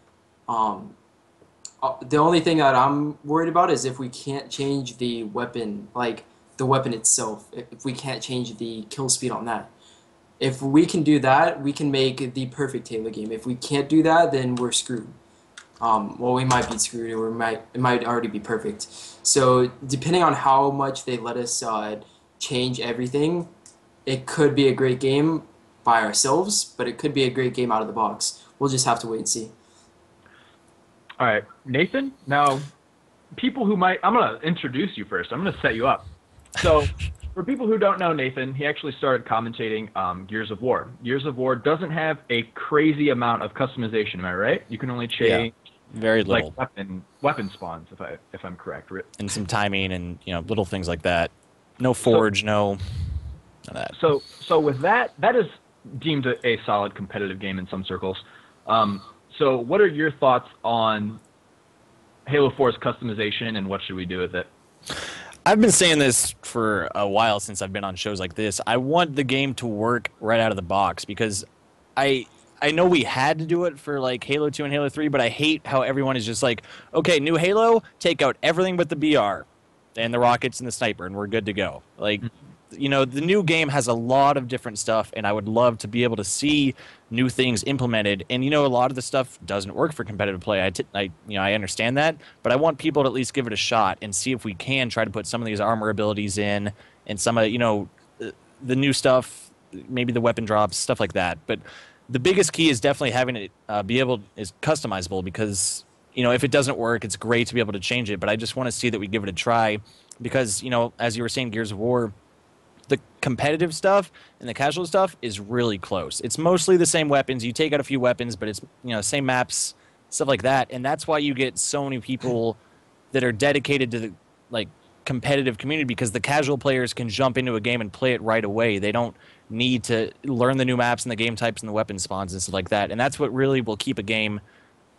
The only thing that I'm worried about is if we can't change the weapon, like the weapon itself, if we can't change the kill speed on that. If we can do that, we can make the perfect Halo game. If we can't do that, then we're screwed. Well, we might be screwed, or it might already be perfect. So depending on how much they let us change everything, it could be a great game by ourselves, but it could be a great game out of the box. We'll just have to wait and see.
All right, Nathan. Now, people who might, I'm gonna introduce you first. I'm gonna set you up. So, for people who don't know Nathan, he actually started commentating Gears of War. Gears of War doesn't have a crazy amount of customization. Am I right? You can only change
very little,
like weapon spawns, if I'm correct.
And some timing and little things like that. No forge, none of that.
So with that is deemed a solid competitive game in some circles. So what are your thoughts on Halo 4's customization, and what should we do with it?
I've been saying this for a while since I've been on shows like this. I want the game to work right out of the box because I know we had to do it for like Halo 2 and Halo 3, but I hate how everyone is just like, okay, new Halo, take out everything but the BR and the rockets and the sniper, and we're good to go. Like, the new game has a lot of different stuff, and I would love to be able to see new things implemented. And a lot of the stuff doesn't work for competitive play. I understand that, but I want people to at least give it a shot and see if we can try to put some of these armor abilities in, and some of the new stuff, maybe the weapon drops, stuff like that. But the biggest key is definitely having it is customizable, because if it doesn't work, it's great to be able to change it. But I just want to see that we give it a try, because as you were saying, Gears of War, the competitive stuff and the casual stuff is really close. It's mostly the same weapons. You take out a few weapons, but it's same maps, stuff like that. And that's why you get so many people that are dedicated to the competitive community, because the casual players can jump into a game and play it right away. They don't need to learn the new maps and the game types and the weapon spawns and stuff like that. And that's what really will keep a game,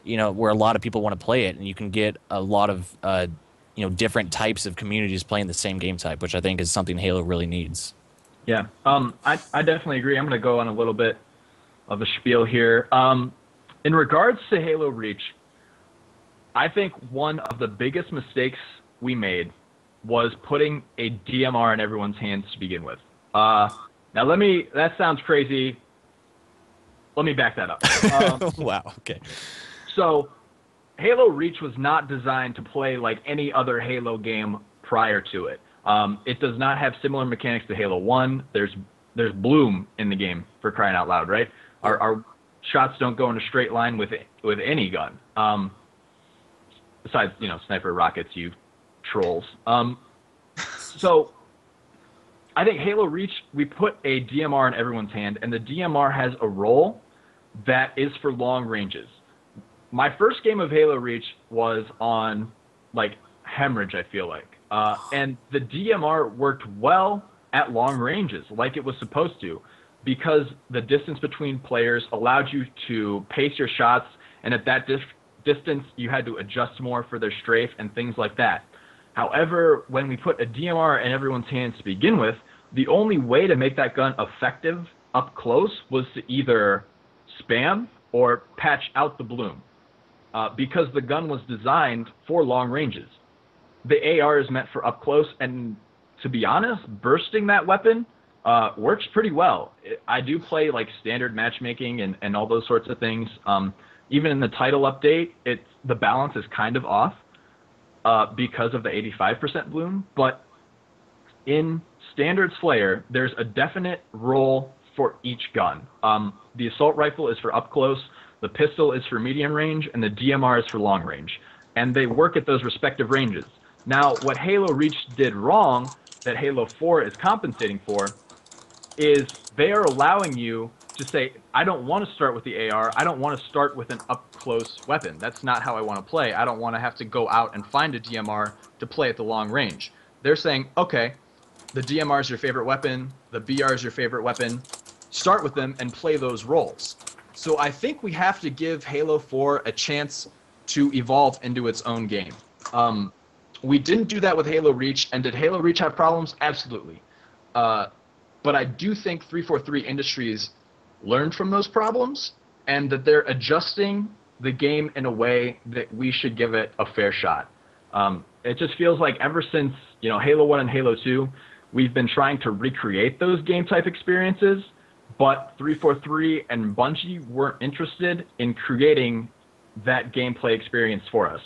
where a lot of people want to play it, and you can get a lot of different types of communities playing the same game type, which I think is something Halo really needs.
Yeah, I definitely agree. I'm going to go on a little bit of a spiel here. In regards to Halo Reach, I think one of the biggest mistakes we made was putting a DMR in everyone's hands to begin with. Now that sounds crazy. Let me back that up.
Wow, okay.
So, Halo Reach was not designed to play like any other Halo game prior to it. It does not have similar mechanics to Halo 1. There's bloom in the game, for crying out loud, right? Our shots don't go in a straight line with any gun. Besides, sniper rockets, you trolls. So I think Halo Reach, we put a DMR in everyone's hand, and the DMR has a role that is for long ranges. my first game of Halo Reach was on like Hemorrhage, I feel like, and the DMR worked well at long ranges, like it was supposed to, because the distance between players allowed you to pace your shots, and at that distance you had to adjust more for their strafe and things like that. However, when we put a DMR in everyone's hands to begin with, the only way to make that gun effective up close was to either spam or patch out the bloom, because the gun was designed for long ranges. The AR is meant for up close, and to be honest, bursting that weapon works pretty well. I do play like standard matchmaking and all those sorts of things. Even in the title update, the balance is kind of off because of the 85% bloom, but in standard Slayer, there's a definite role for each gun. The assault rifle is for up close, the pistol is for medium range, and the DMR is for long range. And they work at those respective ranges. Now, what Halo Reach did wrong, that Halo 4 is compensating for, is they are allowing you to say, I don't want to start with the AR, I don't want to start with an up-close weapon. That's not how I want to play. I don't want to have to go out and find a DMR to play at the long range. They're saying, okay, the DMR is your favorite weapon, the BR is your favorite weapon, start with them and play those roles. So I think we have to give Halo 4 a chance to evolve into its own game. We didn't do that with Halo Reach, and did Halo Reach have problems? Absolutely. But I do think 343 Industries learned from those problems, and that they're adjusting the game in a way that we should give it a fair shot. It just feels like ever since Halo 1 and Halo 2, we've been trying to recreate those game type experiences, but 343 and Bungie weren't interested in creating that gameplay experience for us.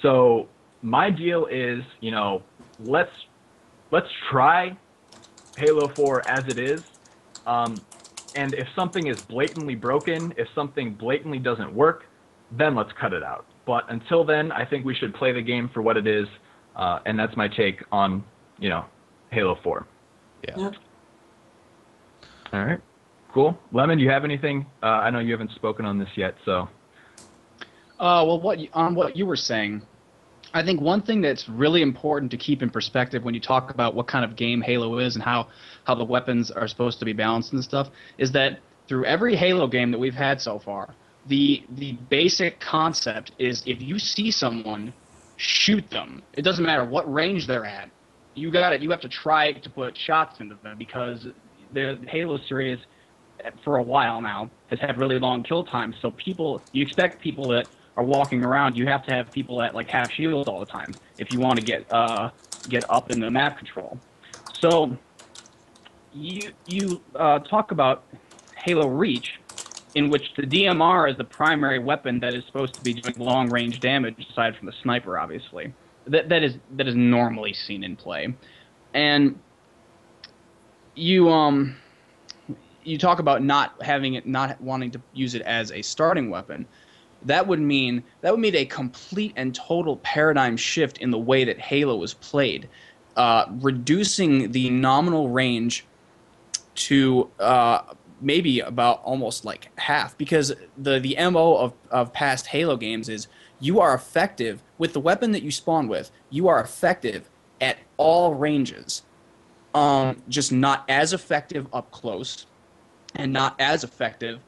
So my deal is, let's try Halo 4 as it is. And if something is blatantly broken, if something blatantly doesn't work, then let's cut it out. But until then, I think we should play the game for what it is, and that's my take on, Halo 4.
Yeah.
All right. Cool. Lemon, do you have anything? I know you haven't spoken on this yet, so.
Well, what you were saying, I think one thing that's really important to keep in perspective when you talk about what kind of game Halo is and how the weapons are supposed to be balanced and stuff is that through every Halo game that we've had so far, the basic concept is if you see someone, shoot them. It doesn't matter what range they're at. You have to try to put shots into them, because the Halo series for a while now has had really long kill times. So you expect people that are walking around, you have to have people that like have shields all the time if you want to get up in the map control. So you talk about Halo Reach, in which the DMR is the primary weapon that is supposed to be doing long range damage, aside from the sniper, obviously. That is normally seen in play, and you talk about not wanting to use it as a starting weapon. That would mean a complete and total paradigm shift in the way that Halo is played, reducing the nominal range to maybe about almost like half, because the MO of past Halo games is you are effective with the weapon that you spawn with. You are effective at all ranges, just not as effective up close, and not as effective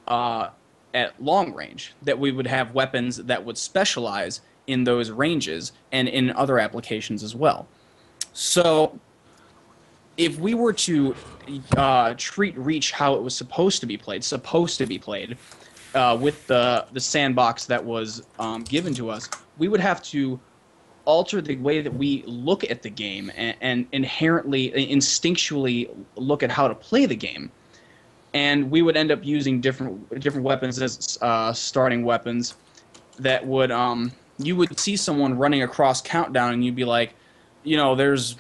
at long range. That we would have weapons that would specialize in those ranges and in other applications as well. So if we were to treat Reach how it was supposed to be played with the sandbox that was given to us, we would have to alter the way that we look at the game and instinctually look at how to play the game. And we would end up using different weapons as starting weapons that would you would see someone running across Countdown and you'd be like, there's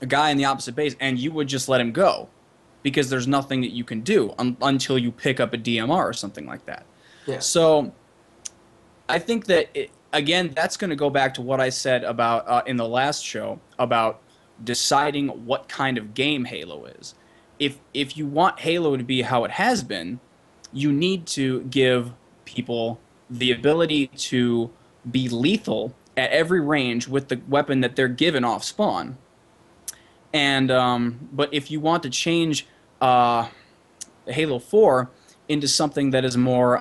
a guy in the opposite base, and you would just let him go because there's nothing that you can do until you pick up a DMR or something like that.
Yeah.
So I think that, again, that's going to go back to what I said about in the last show about deciding what kind of game Halo is. If you want Halo to be how it has been, you need to give people the ability to be lethal at every range with the weapon that they're given off spawn. And but if you want to change Halo 4 into something that is more,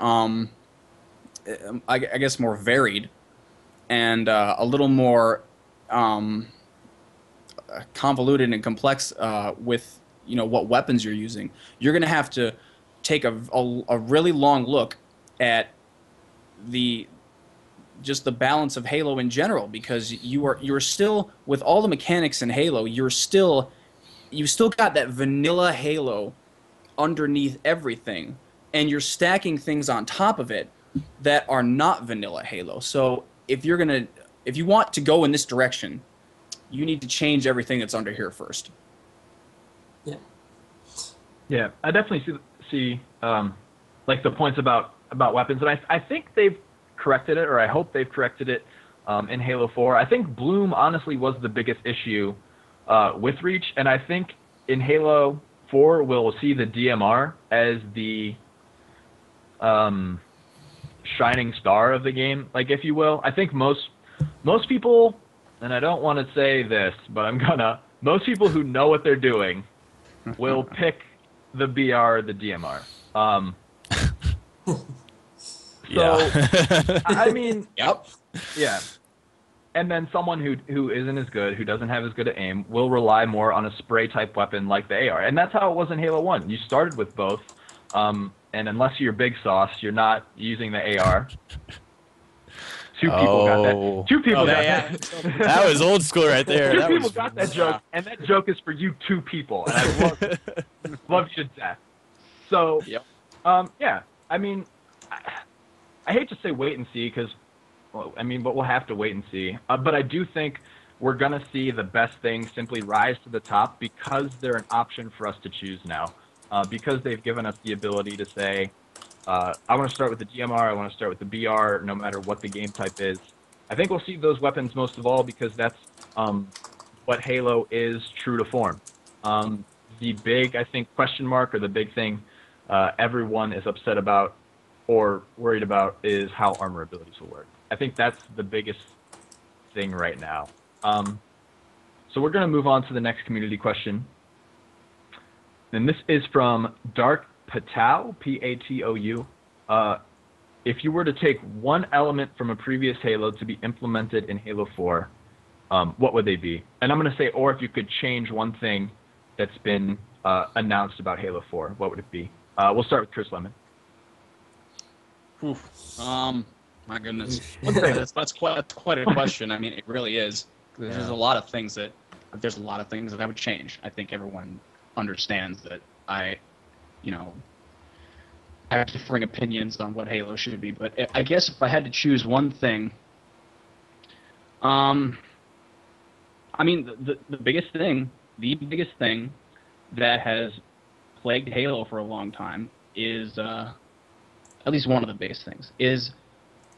I guess, more varied and a little more convoluted and complex with what weapons you're using, you're going to have to take a really long look at just the balance of Halo in general, because you're still, with all the mechanics in Halo, you still got that vanilla Halo underneath everything, and you're stacking things on top of it that are not vanilla Halo. So if you want to go in this direction, you need to change everything that's under here first.
Yeah, I definitely see like the points about weapons, and I think they've corrected it, or I hope they've corrected it in Halo 4. I think Bloom honestly was the biggest issue with Reach, and I think in Halo 4 we'll see the DMR as the shining star of the game, like, if you will. I think most people, and I don't want to say this, but most people who know what they're doing will pick the BR or the DMR. So, I mean,
Yep.
Yeah. And then someone who isn't as good, who doesn't have as good an aim, will rely more on a spray-type weapon like the AR. And that's how it was in Halo 1. You started with both, and unless you're Big Sauce, you're not using the AR. Two people got that. Two people got that.
That was old school right there.
Two people got that joke, and that joke is for you two people. And I love you to death. So,
Yep.
Yeah, I mean, I hate to say wait and see, because, well, I mean, but we'll have to wait and see. But I do think we're going to see the best things simply rise to the top, because they're an option for us to choose now. Because they've given us the ability to say, I want to start with the DMR, I want to start with the BR, no matter what the game type is. I think we'll see those weapons most of all, because that's what Halo is true to form. The big, I think, question mark, or the big thing everyone is upset about or worried about, is how armor abilities will work. I think that's the biggest thing right now. So we're going to move on to the next community question. And this is from Dark Patou, P-A-T-O-U. If you were to take one element from a previous Halo to be implemented in Halo 4, what would they be? And I'm going to say, or if you could change one thing that's been announced about Halo 4, what would it be? We'll start with Chris Lemon.
My goodness. That's quite a question. I mean, it really is. There's a lot of things that I would change. I think everyone understands that I have differing opinions on what Halo should be. But I guess if I had to choose one thing, I mean, the biggest thing that has plagued Halo for a long time is, at least one of the biggest things, is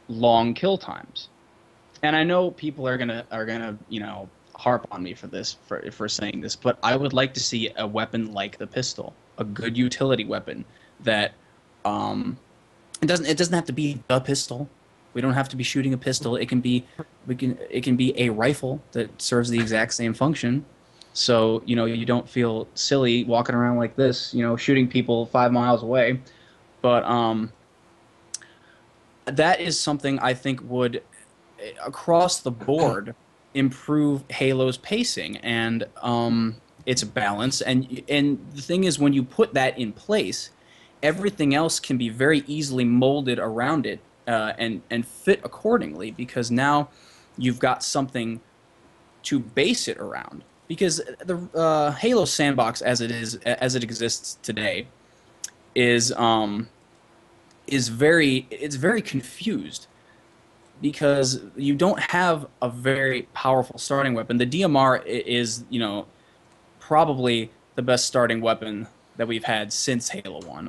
long kill times. And I know people are gonna harp on me for this, for saying this, but I would like to see a weapon like the pistol, a good utility weapon that it doesn't have to be the pistol. We don't have to be shooting a pistol. It can be a rifle that serves the exact same function. So, you don't feel silly walking around like this, shooting people 5 miles away. But that is something I think would, across the board, improve Halo's pacing and its balance. And the thing is, when you put that in place, everything else can be very easily molded around it and fit accordingly, because now you've got something to base it around. Because the Halo sandbox, as it exists today, is very confused, because you don't have a very powerful starting weapon. The DMR is, probably the best starting weapon that we've had since Halo 1.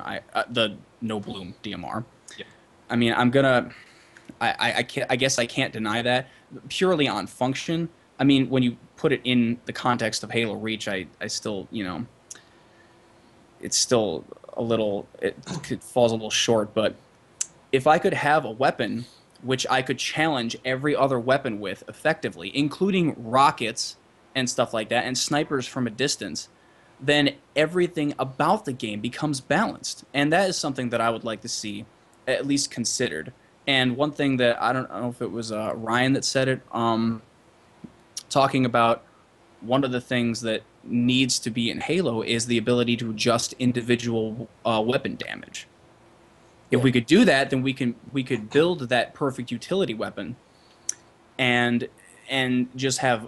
The no bloom DMR.
Yeah.
I mean, I guess I can't deny that. Purely on function, I mean, when you put it in the context of Halo Reach, I still, it's still a little, it falls a little short, but if I could have a weapon which I could challenge every other weapon with effectively, including rockets and stuff like that, and snipers from a distance, then everything about the game becomes balanced. And that is something that I would like to see at least considered. And one thing that I don't know if it was Ryan that said it, talking about one of the things that needs to be in Halo is the ability to adjust individual weapon damage. If we could do that, then we could build that perfect utility weapon, and just have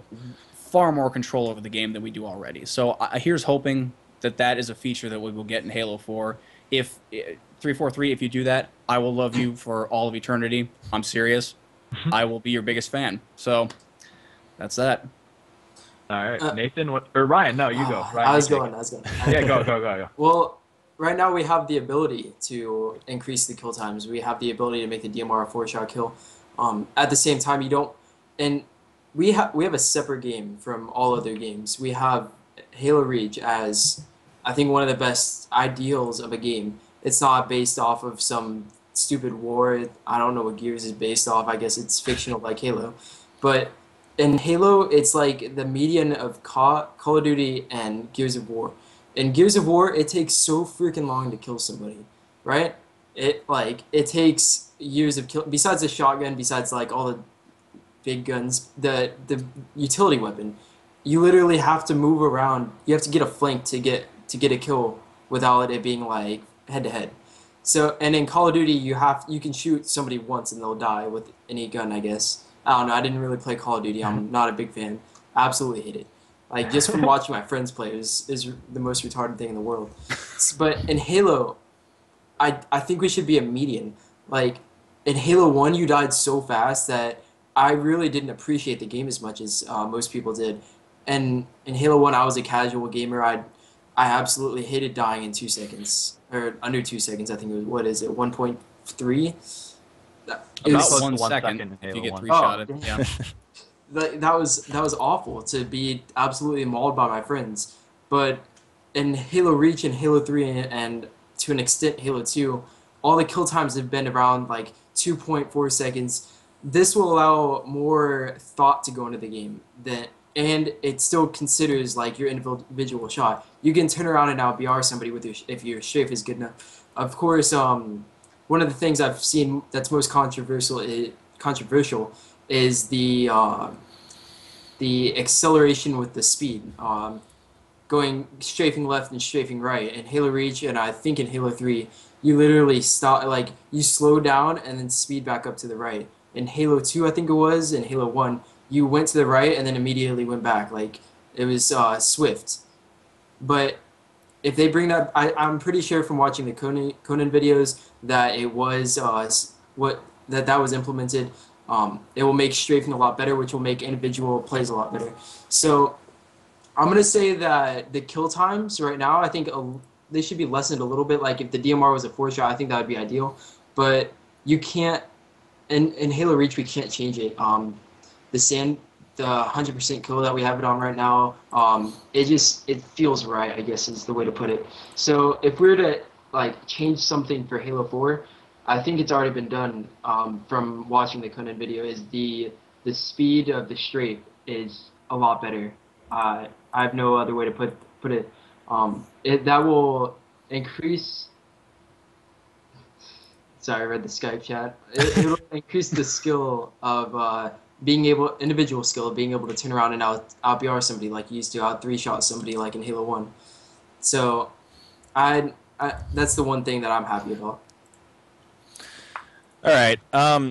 far more control over the game than we do already. So here's hoping that is a feature that we will get in Halo 4. If 343, if you do that, I will love you for all of eternity. I'm serious. I will be your biggest fan. So that's that.
All right, Nathan, or Ryan? No, you go. Ryan,
I was going.
Yeah, go.
Well, right now we have the ability to increase the kill times. We have the ability to make the DMR a 4-shot kill. At the same time, you don't, and we have a separate game from all other games. We have Halo Reach as, I think, one of the best ideals of a game. It's not based off of some stupid war. I don't know what Gears is based off. I guess it's fictional like Halo, but in Halo, it's like the median of Call of Duty and Gears of War. In Gears of War, it takes so freaking long to kill somebody, right? It takes years of kill. Besides the shotgun, besides like all the big guns, the utility weapon, you literally have to move around. You have to get a flank to get a kill without it being like head to head. So, and in Call of Duty, you can shoot somebody once and they'll die with any gun, I guess. I don't know. I didn't really play Call of Duty. I'm not a big fan. I absolutely hate it. Like, just from watching my friends play is the most retarded thing in the world. But in Halo, I think we should be a median. Like, in Halo 1, you died so fast that I really didn't appreciate the game as much as most people did. And in Halo 1, I was a casual gamer. I absolutely hated dying in 2 seconds. Or under 2 seconds, I think it was, 1.3?
About 1 second if you get 3-shotted. Yeah.
That was awful to be absolutely mauled by my friends. But in Halo Reach and Halo 3 and to an extent Halo 2, all the kill times have been around like 2.4 seconds. This will allow more thought to go into the game, and it still considers like your individual shot. You can turn around and now BR somebody with if your strafe is good enough. Of course, one of the things I've seen that's most controversial is the acceleration with the speed, strafing left and strafing right. In Halo Reach and I think in Halo 3, you literally stop, like you slow down and then speed back up to the right. In Halo 2, I think it was, in Halo 1, you went to the right and then immediately went back. Like it was swift. But if they bring that, I'm pretty sure from watching the Conan videos that it was that was implemented. It will make strafing a lot better, which will make individual plays a lot better. So I'm going to say that the kill times right now, I think they should be lessened a little bit. Like if the DMR was a 4-shot, I think that would be ideal. But you can't, in Halo Reach, we can't change it. The 100% kill that we have it on right now, it feels right, I guess is the way to put it. So if we were to like change something for Halo 4, I think it's already been done from watching the Conan video, is the speed of the strafe is a lot better. I have no other way to put it. That will increase. Sorry, I read the Skype chat. It will increase the skill of individual skill of being able to turn around and out-BR somebody like you used to, out-3-shot somebody like in Halo 1. So that's the one thing that I'm happy about.
All right.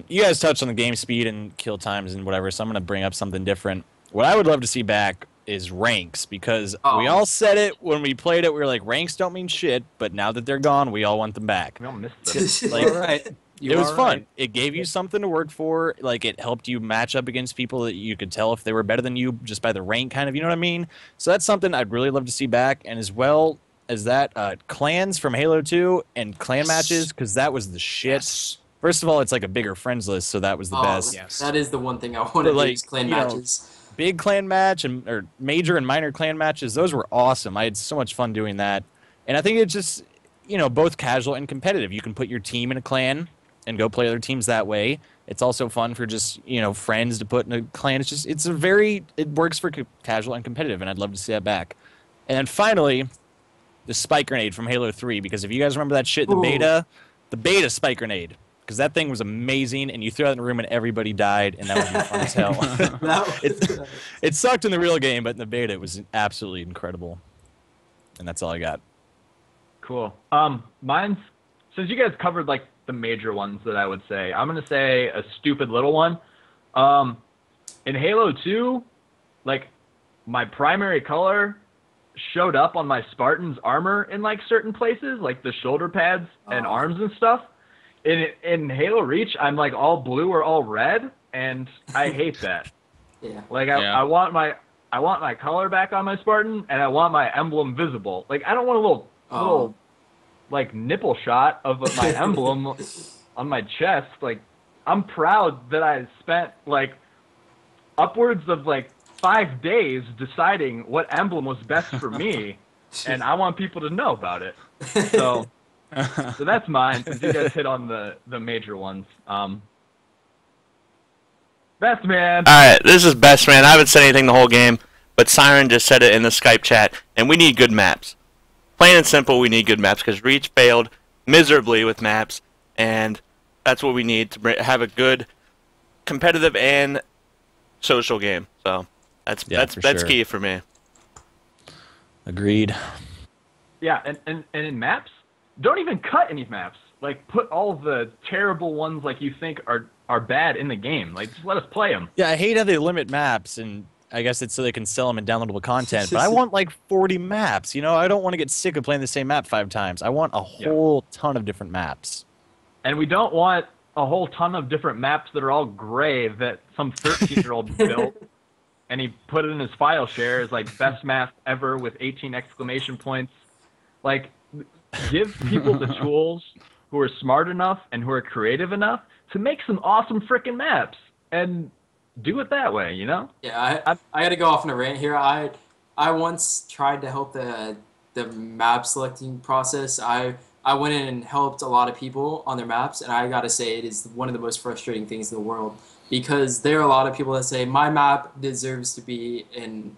You guys touched on the game speed and kill times and whatever, so I'm going to bring up something different. What I would love to see back is ranks, because we all said it when we played it. We were like, ranks don't mean shit, but now that they're gone, we all want them back.
We all missed them.
Like, all right. It was fun. It gave you something to work for. Like, it helped you match up against people that you could tell if they were better than you just by the rank, kind of. You know what I mean? So that's something I'd really love to see back. And as well as that, clans from Halo 2 and clan matches, because that was the shit.
Yes.
First of all, it's like a bigger friends list, so that was the best.
Yes.
That is the one thing I want to do, is clan matches.
Big clan match or major and minor clan matches, those were awesome. I had so much fun doing that. And I think it's just, both casual and competitive. You can put your team in a clan and go play other teams that way. It's also fun for just, friends to put in a clan. It works for casual and competitive, and I'd love to see that back. And then finally, the spike grenade from Halo 3, because if you guys remember that shit in the beta spike grenade, because that thing was amazing, and you threw it in the room and everybody died, and that was fun as hell. It sucked in the real game, but in the beta it was absolutely incredible. And that's all I got.
Cool. Mine's, since you guys covered like the major ones that I would say, I'm gonna say a stupid little one. In Halo 2, like my primary color showed up on my Spartan's armor in like certain places, like the shoulder pads and arms and stuff. In Halo Reach, I'm like all blue or all red, and I hate that.
Yeah.
Like I want my color back on my Spartan, and I want my emblem visible. Like I don't want a little like nipple shot of my emblem on my chest. Like I'm proud that I spent like upwards of like 5 days deciding what emblem was best for me, and I want people to know about it. So that's mine. Since you guys hit on the major ones. Best man.
All right, this is best man. I haven't said anything the whole game, but Siren just said it in the Skype chat, and we need good maps. Plain and simple, we need good maps because Reach failed miserably with maps, and that's what we need to have a good competitive and social game. So that's
sure.
key for me.
Agreed.
Yeah, and in maps, don't even cut any maps. Like put all the terrible ones like you think are bad in the game. Like just let us play them.
Yeah, I hate how they limit maps, and I guess it's so they can sell them in downloadable content. But I want like 40 maps. I don't want to get sick of playing the same map 5 times. I want a whole ton of different maps.
And we don't want a whole ton of different maps that are all gray that some 13-year-old built, and he put it in his file share as like best map ever with 18 exclamation points. Like, give people the tools who are smart enough and who are creative enough to make some awesome freaking maps and do it that way,
Yeah, I got to go off on a rant here. I once tried to help the map selecting process. I went in and helped a lot of people on their maps, and I got to say it is one of the most frustrating things in the world because there are a lot of people that say my map deserves to be in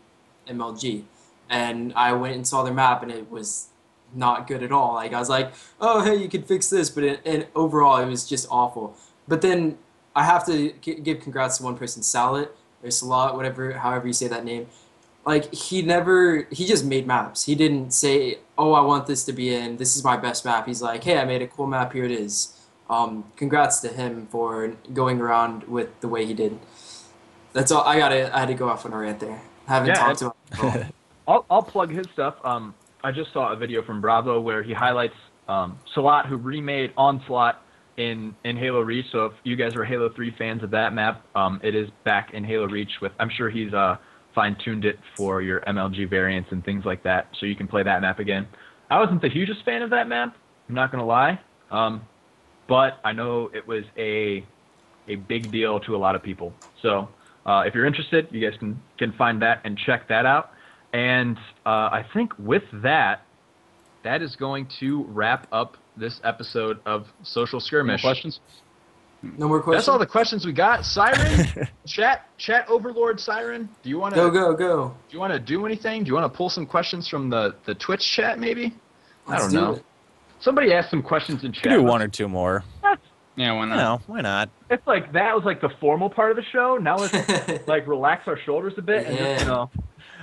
MLG, and I went and saw their map and it was not good at all. Like I was like, oh hey, you could fix this, but overall it was just awful. But then I have to give congrats to one person, Salat or Salat, however you say that name. Like he just made maps. He didn't say, oh, I want this to be in. This is my best map. He's like, hey, I made a cool map. Here it is. Congrats to him for going around with the way he did. That's all. I had to go off on a rant there. I haven't talked to him.
I'll plug his stuff. I just saw a video from Bravo where he highlights Salat, who remade Onslaught in Halo Reach. So if you guys are Halo 3 fans of that map, it is back in Halo Reach with. I'm sure he's fine-tuned it for your MLG variants and things like that, so you can play that map again. I wasn't the hugest fan of that map, I'm not going to lie, but I know it was a big deal to a lot of people. So if you're interested, you guys can find that and check that out. And I think with that is going to wrap up this episode of Social Skirmish.
More questions?
No more questions?
That's all the questions we got. Siren, chat overlord Siren, do you want to
go?
Do you want to do anything? Do you want to pull some questions from the Twitch chat maybe? I don't know. Somebody asked some questions in chat.
Could do 1 or 2 more.
Yeah, why not?
No, why not?
It's like that was like the formal part of the show. Now let's like relax our shoulders a bit and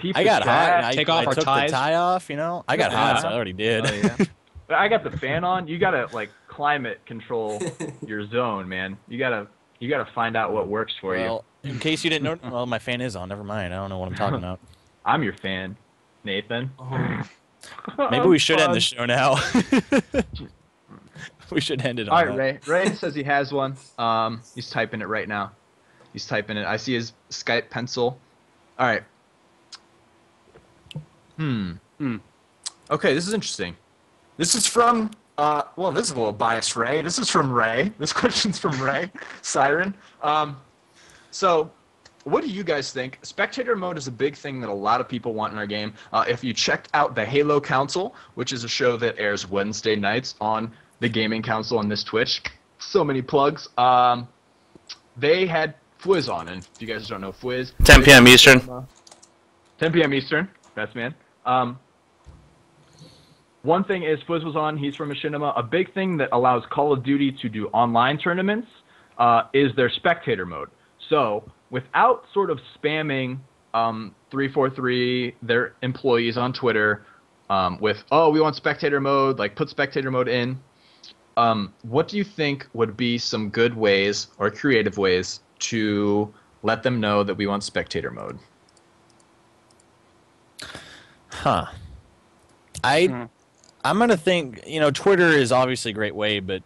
just,
I got hot. I
Take off our
took
ties.
the tie off, I got hot, so I already did.
Oh, yeah. I got the fan on. You gotta like climate control your zone, man. You gotta find out what works for you.
In case you didn't know, well, my fan is on. Never mind. I don't know what I'm talking about.
I'm your fan, Nathan.
Maybe we should end the show now. We should end it on
All right, Ray says he has one. He's typing it right now. He's typing it. I see his Skype pencil. All right. Okay, this is interesting. This is from, well, this is a little biased, Ray. This is from Ray. This question's from Ray. Siren. So, what do you guys think? Spectator mode is a big thing that a lot of people want in our game. If you checked out the Halo Council, which is a show that airs Wednesday nights on the Gaming Council on this Twitch, so many plugs. They had Fwiz on, and if you guys don't know Fwiz,
10 p.m. Eastern.
10 p.m. Eastern. Best man. One thing is Fwiz was on. He's from Machinima. A big thing that allows Call of Duty to do online tournaments is their spectator mode. So without sort of spamming 343 their employees on Twitter with, oh, we want spectator mode, like put spectator mode in. What do you think would be some good ways or creative ways to let them know that we want spectator mode?
Huh. I'm going to think, Twitter is obviously a great way, but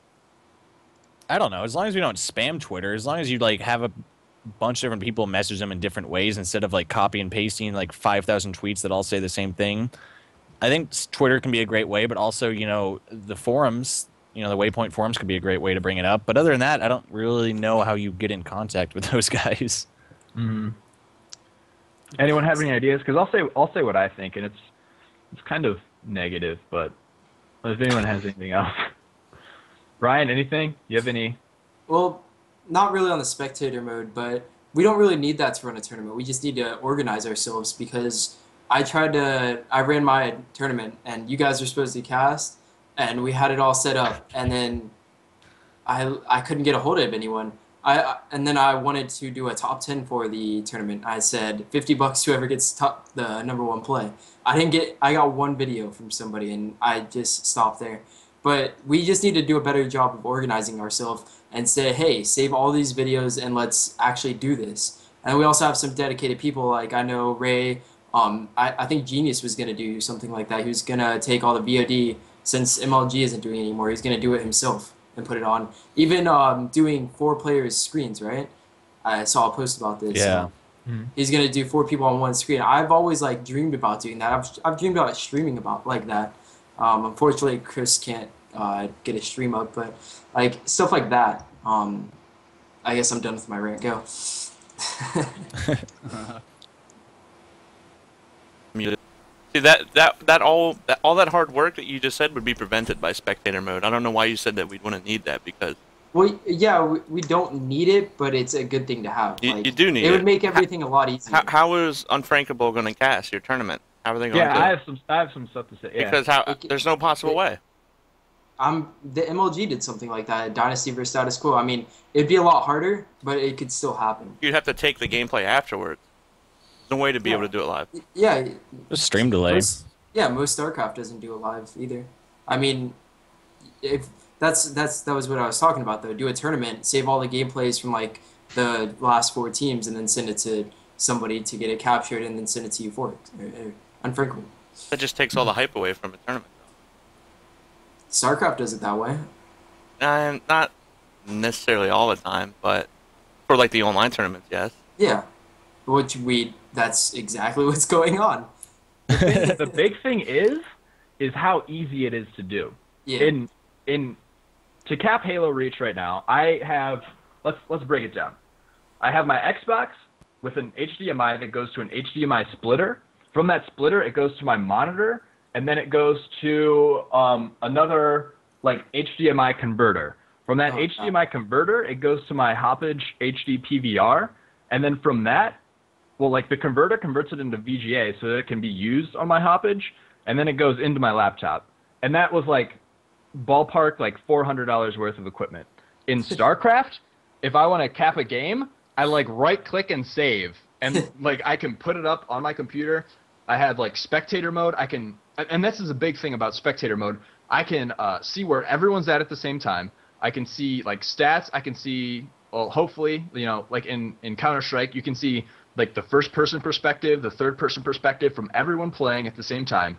I don't know. As long as we don't spam Twitter, as long as you like have a bunch of different people message them in different ways instead of like copy and pasting like 5,000 tweets that all say the same thing, I think Twitter can be a great way, but also, the forums, the Waypoint forums could be a great way to bring it up. But other than that, I don't really know how you get in contact with those guys.
Mm-hmm. Anyone have any ideas? Because I'll say what I think, and it's kind of negative, but if anyone has anything else. Ryan, anything? You have any?
Well, not really on the spectator mode, but we don't really need that to run a tournament. We just need to organize ourselves because I ran my tournament and you guys were supposed to cast and we had it all set up and then I couldn't get a hold of anyone. And then I wanted to do a top 10 for the tournament. I said $50 whoever gets the number one play. I got one video from somebody and I just stopped there. But we just need to do a better job of organizing ourselves and say, hey, save all these videos and let's actually do this. And we also have some dedicated people, like I know Ray, I think Genius was going to do something like that. He was going to take all the VOD, since MLG isn't doing it anymore, he's going to do it himself and put it on. Even doing 4 players screens, right? I saw a post about this.
Yeah.
He's going to do 4 people on one screen. I've always dreamed about doing that. I've dreamed about streaming about like that. Unfortunately, Chris can't get a stream up, but stuff like that. I guess I'm done with my rant. Go.
See all that hard work that you just said would be prevented by spectator mode. I don't know why you said that we wouldn't need that because.
Well, yeah, we don't need it, but it's a good thing to have.
You do need it.
It would make everything a lot easier.
How is Unbreakable going to cast your tournament? How are they going to do it?
I have some stuff to say. Yeah.
Because there's no possible way.
The MLG did something like that, Dynasty versus Status Quo. I mean, it'd be a lot harder, but it could still happen.
You'd have to take the gameplay afterwards. There's no way to be able to do it live.
Yeah.
Just stream delay.
Most StarCraft doesn't do it live either. I mean, if that was what I was talking about though. Do a tournament, save all the gameplays from the last 4 teams, and then send it to somebody to get it captured, and then send it to you for it. Unbreakable.
That just takes all the hype away from a tournament.
StarCraft does it that way.
Not necessarily all the time, but for the online tournaments, yes.
Yeah, that's exactly what's going on.
The big thing is how easy it is to do.
Yeah.
To cap Halo Reach right now, I have let's break it down. I have my Xbox with an HDMI that goes to an HDMI splitter. From that splitter, it goes to my monitor, and then it goes to another HDMI converter. From that HDMI converter, it goes to my Hoppage HD PVR, and then from that, the converter converts it into VGA so that it can be used on my Hoppage, and then it goes into my laptop. And that was ballpark $400 worth of equipment. In StarCraft, if I want to cap a game, I right click and save, and I can put it up on my computer. I have spectator mode. And this is a big thing about spectator mode. I can see where everyone's at the same time. I can see stats. I can see, well, hopefully, in Counter-Strike, you can see the first-person perspective, the third-person perspective from everyone playing at the same time.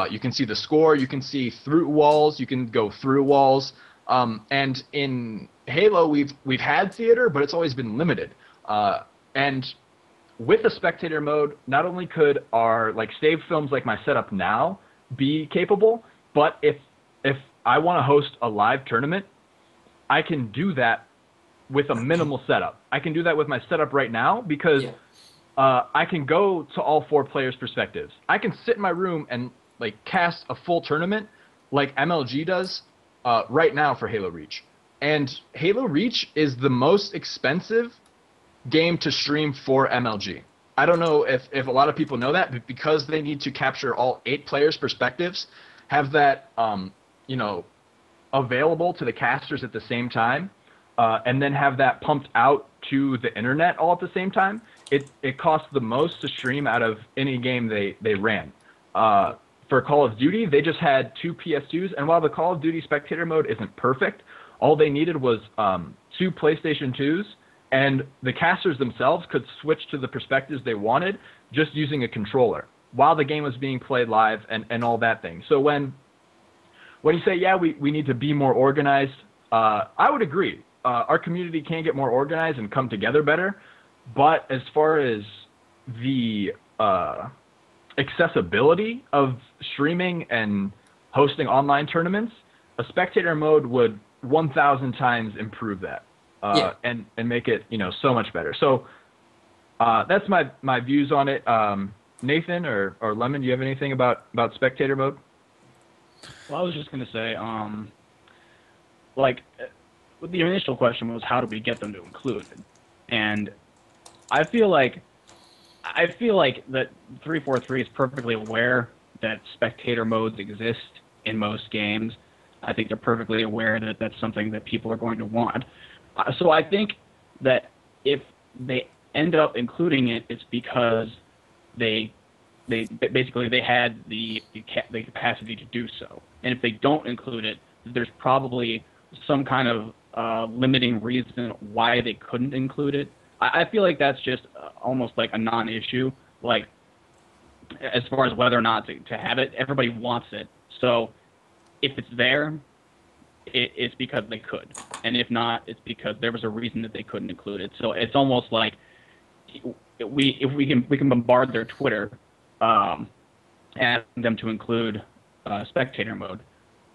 You can see the score. You can see through walls. You can go through walls. And in Halo, we've had theater, but it's always been limited. And with the spectator mode, not only could our save films like my setup now be capable, but if I want to host a live tournament, I can do that with a minimal setup. I can do that with my setup right now because I can go to all 4 players' perspectives. I can sit in my room and cast a full tournament like MLG does right now for Halo Reach. And Halo Reach is the most expensive game to stream for MLG. I don't know if a lot of people know that, but because they need to capture all 8 players' perspectives, have that available to the casters at the same time, and then have that pumped out to the internet all at the same time, it costs the most to stream out of any game they ran. For Call of Duty, they just had 2 PS2s, and while the Call of Duty spectator mode isn't perfect, all they needed was 2 PlayStation 2s, and the casters themselves could switch to the perspectives they wanted just using a controller while the game was being played live and all that thing. So when you say, yeah, we need to be more organized, I would agree. Our community can get more organized and come together better, but as far as the accessibility of streaming and hosting online tournaments, a spectator mode would 1,000 times improve that, and make it so much better. So that's my views on it. Nathan or Lemon, do you have anything about spectator mode?
Well, I was just gonna say, the initial question was how do we get them to include it, and I feel like that 343 is perfectly aware that spectator modes exist in most games. I think they're perfectly aware that that's something that people are going to want. So I think that if they end up including it, it's because they had the capacity to do so. And if they don't include it, there's probably some kind of limiting reason why they couldn't include it. I feel like that's just almost like a non-issue. Like, as far as whether or not to have it, everybody wants it. So if it's there, it's because they could. And if not, it's because there was a reason that they couldn't include it. So it's almost like if we can bombard their Twitter, asking them to include spectator mode.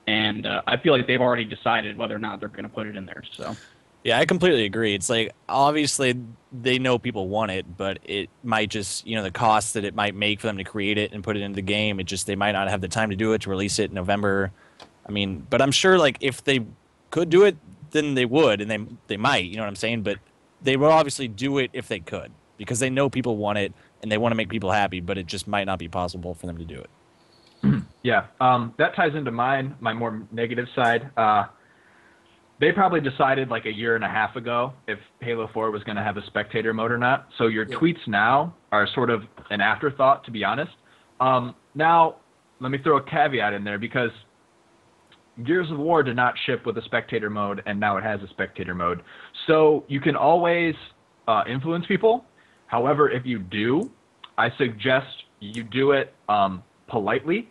And I feel like they've already decided whether or not they're going to put it in there. So.
Yeah, I completely agree. It's like, obviously, they know people want it, but it might just, the cost that it might make for them to create it and put it into the game, they might not have the time to do it, to release it in November. I mean, but I'm sure, like, if they could do it, then they would, and they might, you know what I'm saying? But they will obviously do it if they could, because they know people want it, and they want to make people happy, but it just might not be possible for them to do it.
Yeah, that ties into my more negative side. They probably decided like a year and a half ago if Halo 4 was going to have a spectator mode or not. So your tweets now are sort of an afterthought, to be honest. Now, let me throw a caveat in there, because Gears of War did not ship with a spectator mode, and now it has a spectator mode. So you can always influence people. However, if you do, I suggest you do it politely.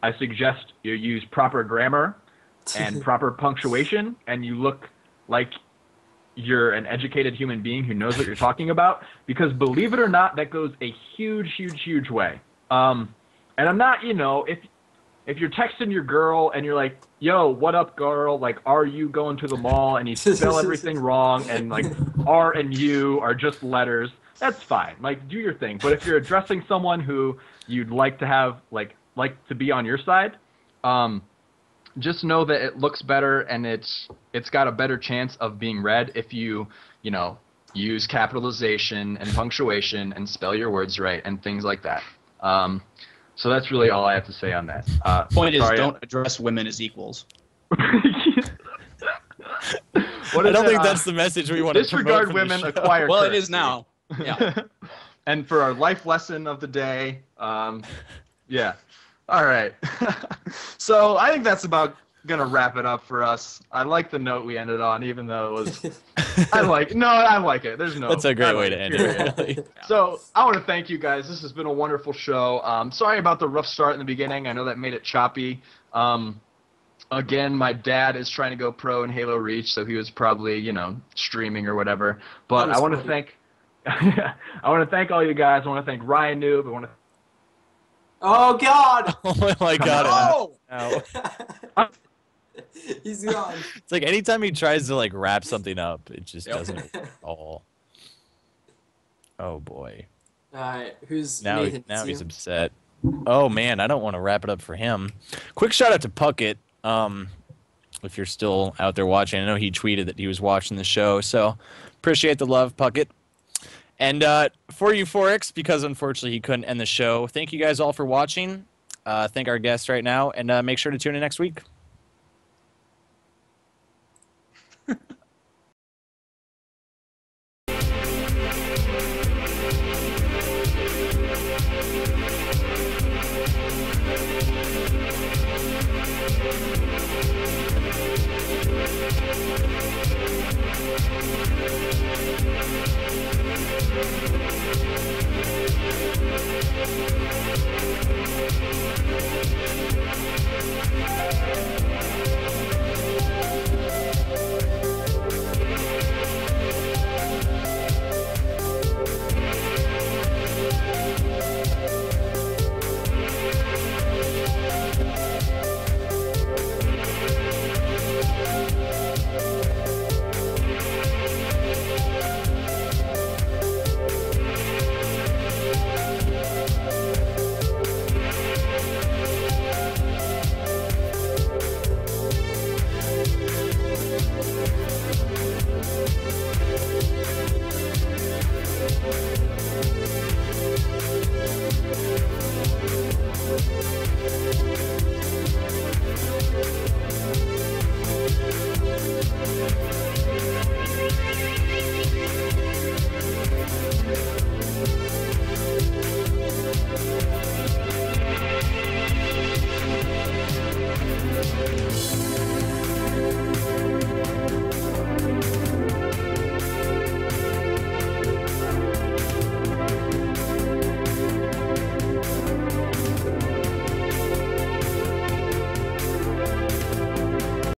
I suggest you use proper grammar and proper punctuation, and you look like you're an educated human being who knows what you're talking about, because believe it or not, that goes a huge way. And I'm not, if you're texting your girl and you're like, yo, what up, girl? Like, are you going to the mall? And you spell everything wrong, and like R and U are just letters. That's fine. Like, do your thing. But if you're addressing someone who you'd like to have, like to be on your side, just know that it looks better, and it's got a better chance of being read if you use capitalization and punctuation and spell your words right and things like that. So that's really all I have to say on that.
Point is, don't address women as equals.
I don't think that's the message we want to
disregard women, acquire.
Well, it is now. Yeah.
And for our life lesson of the day, yeah. All right. So I think that's about going to wrap it up for us. I like the note we ended on, even though it was... I like it. There's no...
That's a great way to end it, really.
So I want to thank you guys. This has been a wonderful show. Sorry about the rough start in the beginning. I know that made it choppy. Again, my dad is trying to go pro in Halo Reach, so he was probably, streaming or whatever. But I want to thank... I want to thank all you guys. I want to thank RyaNoob. I want to...
Oh, God!
Oh, my God.
No! He's gone.
It's like anytime he tries to, like, wrap something up, it just doesn't at all. Oh, boy.
All right, who's
now?
Nathan?
Now he's upset. Oh, man, I don't want to wrap it up for him. Quick shout-out to Puckett. if you're still out there watching. I know he tweeted that he was watching the show, so appreciate the love, Puckett. And for Euphorix, because unfortunately he couldn't end the show, thank you guys all for watching. Thank our guests right now, and make sure to tune in next week.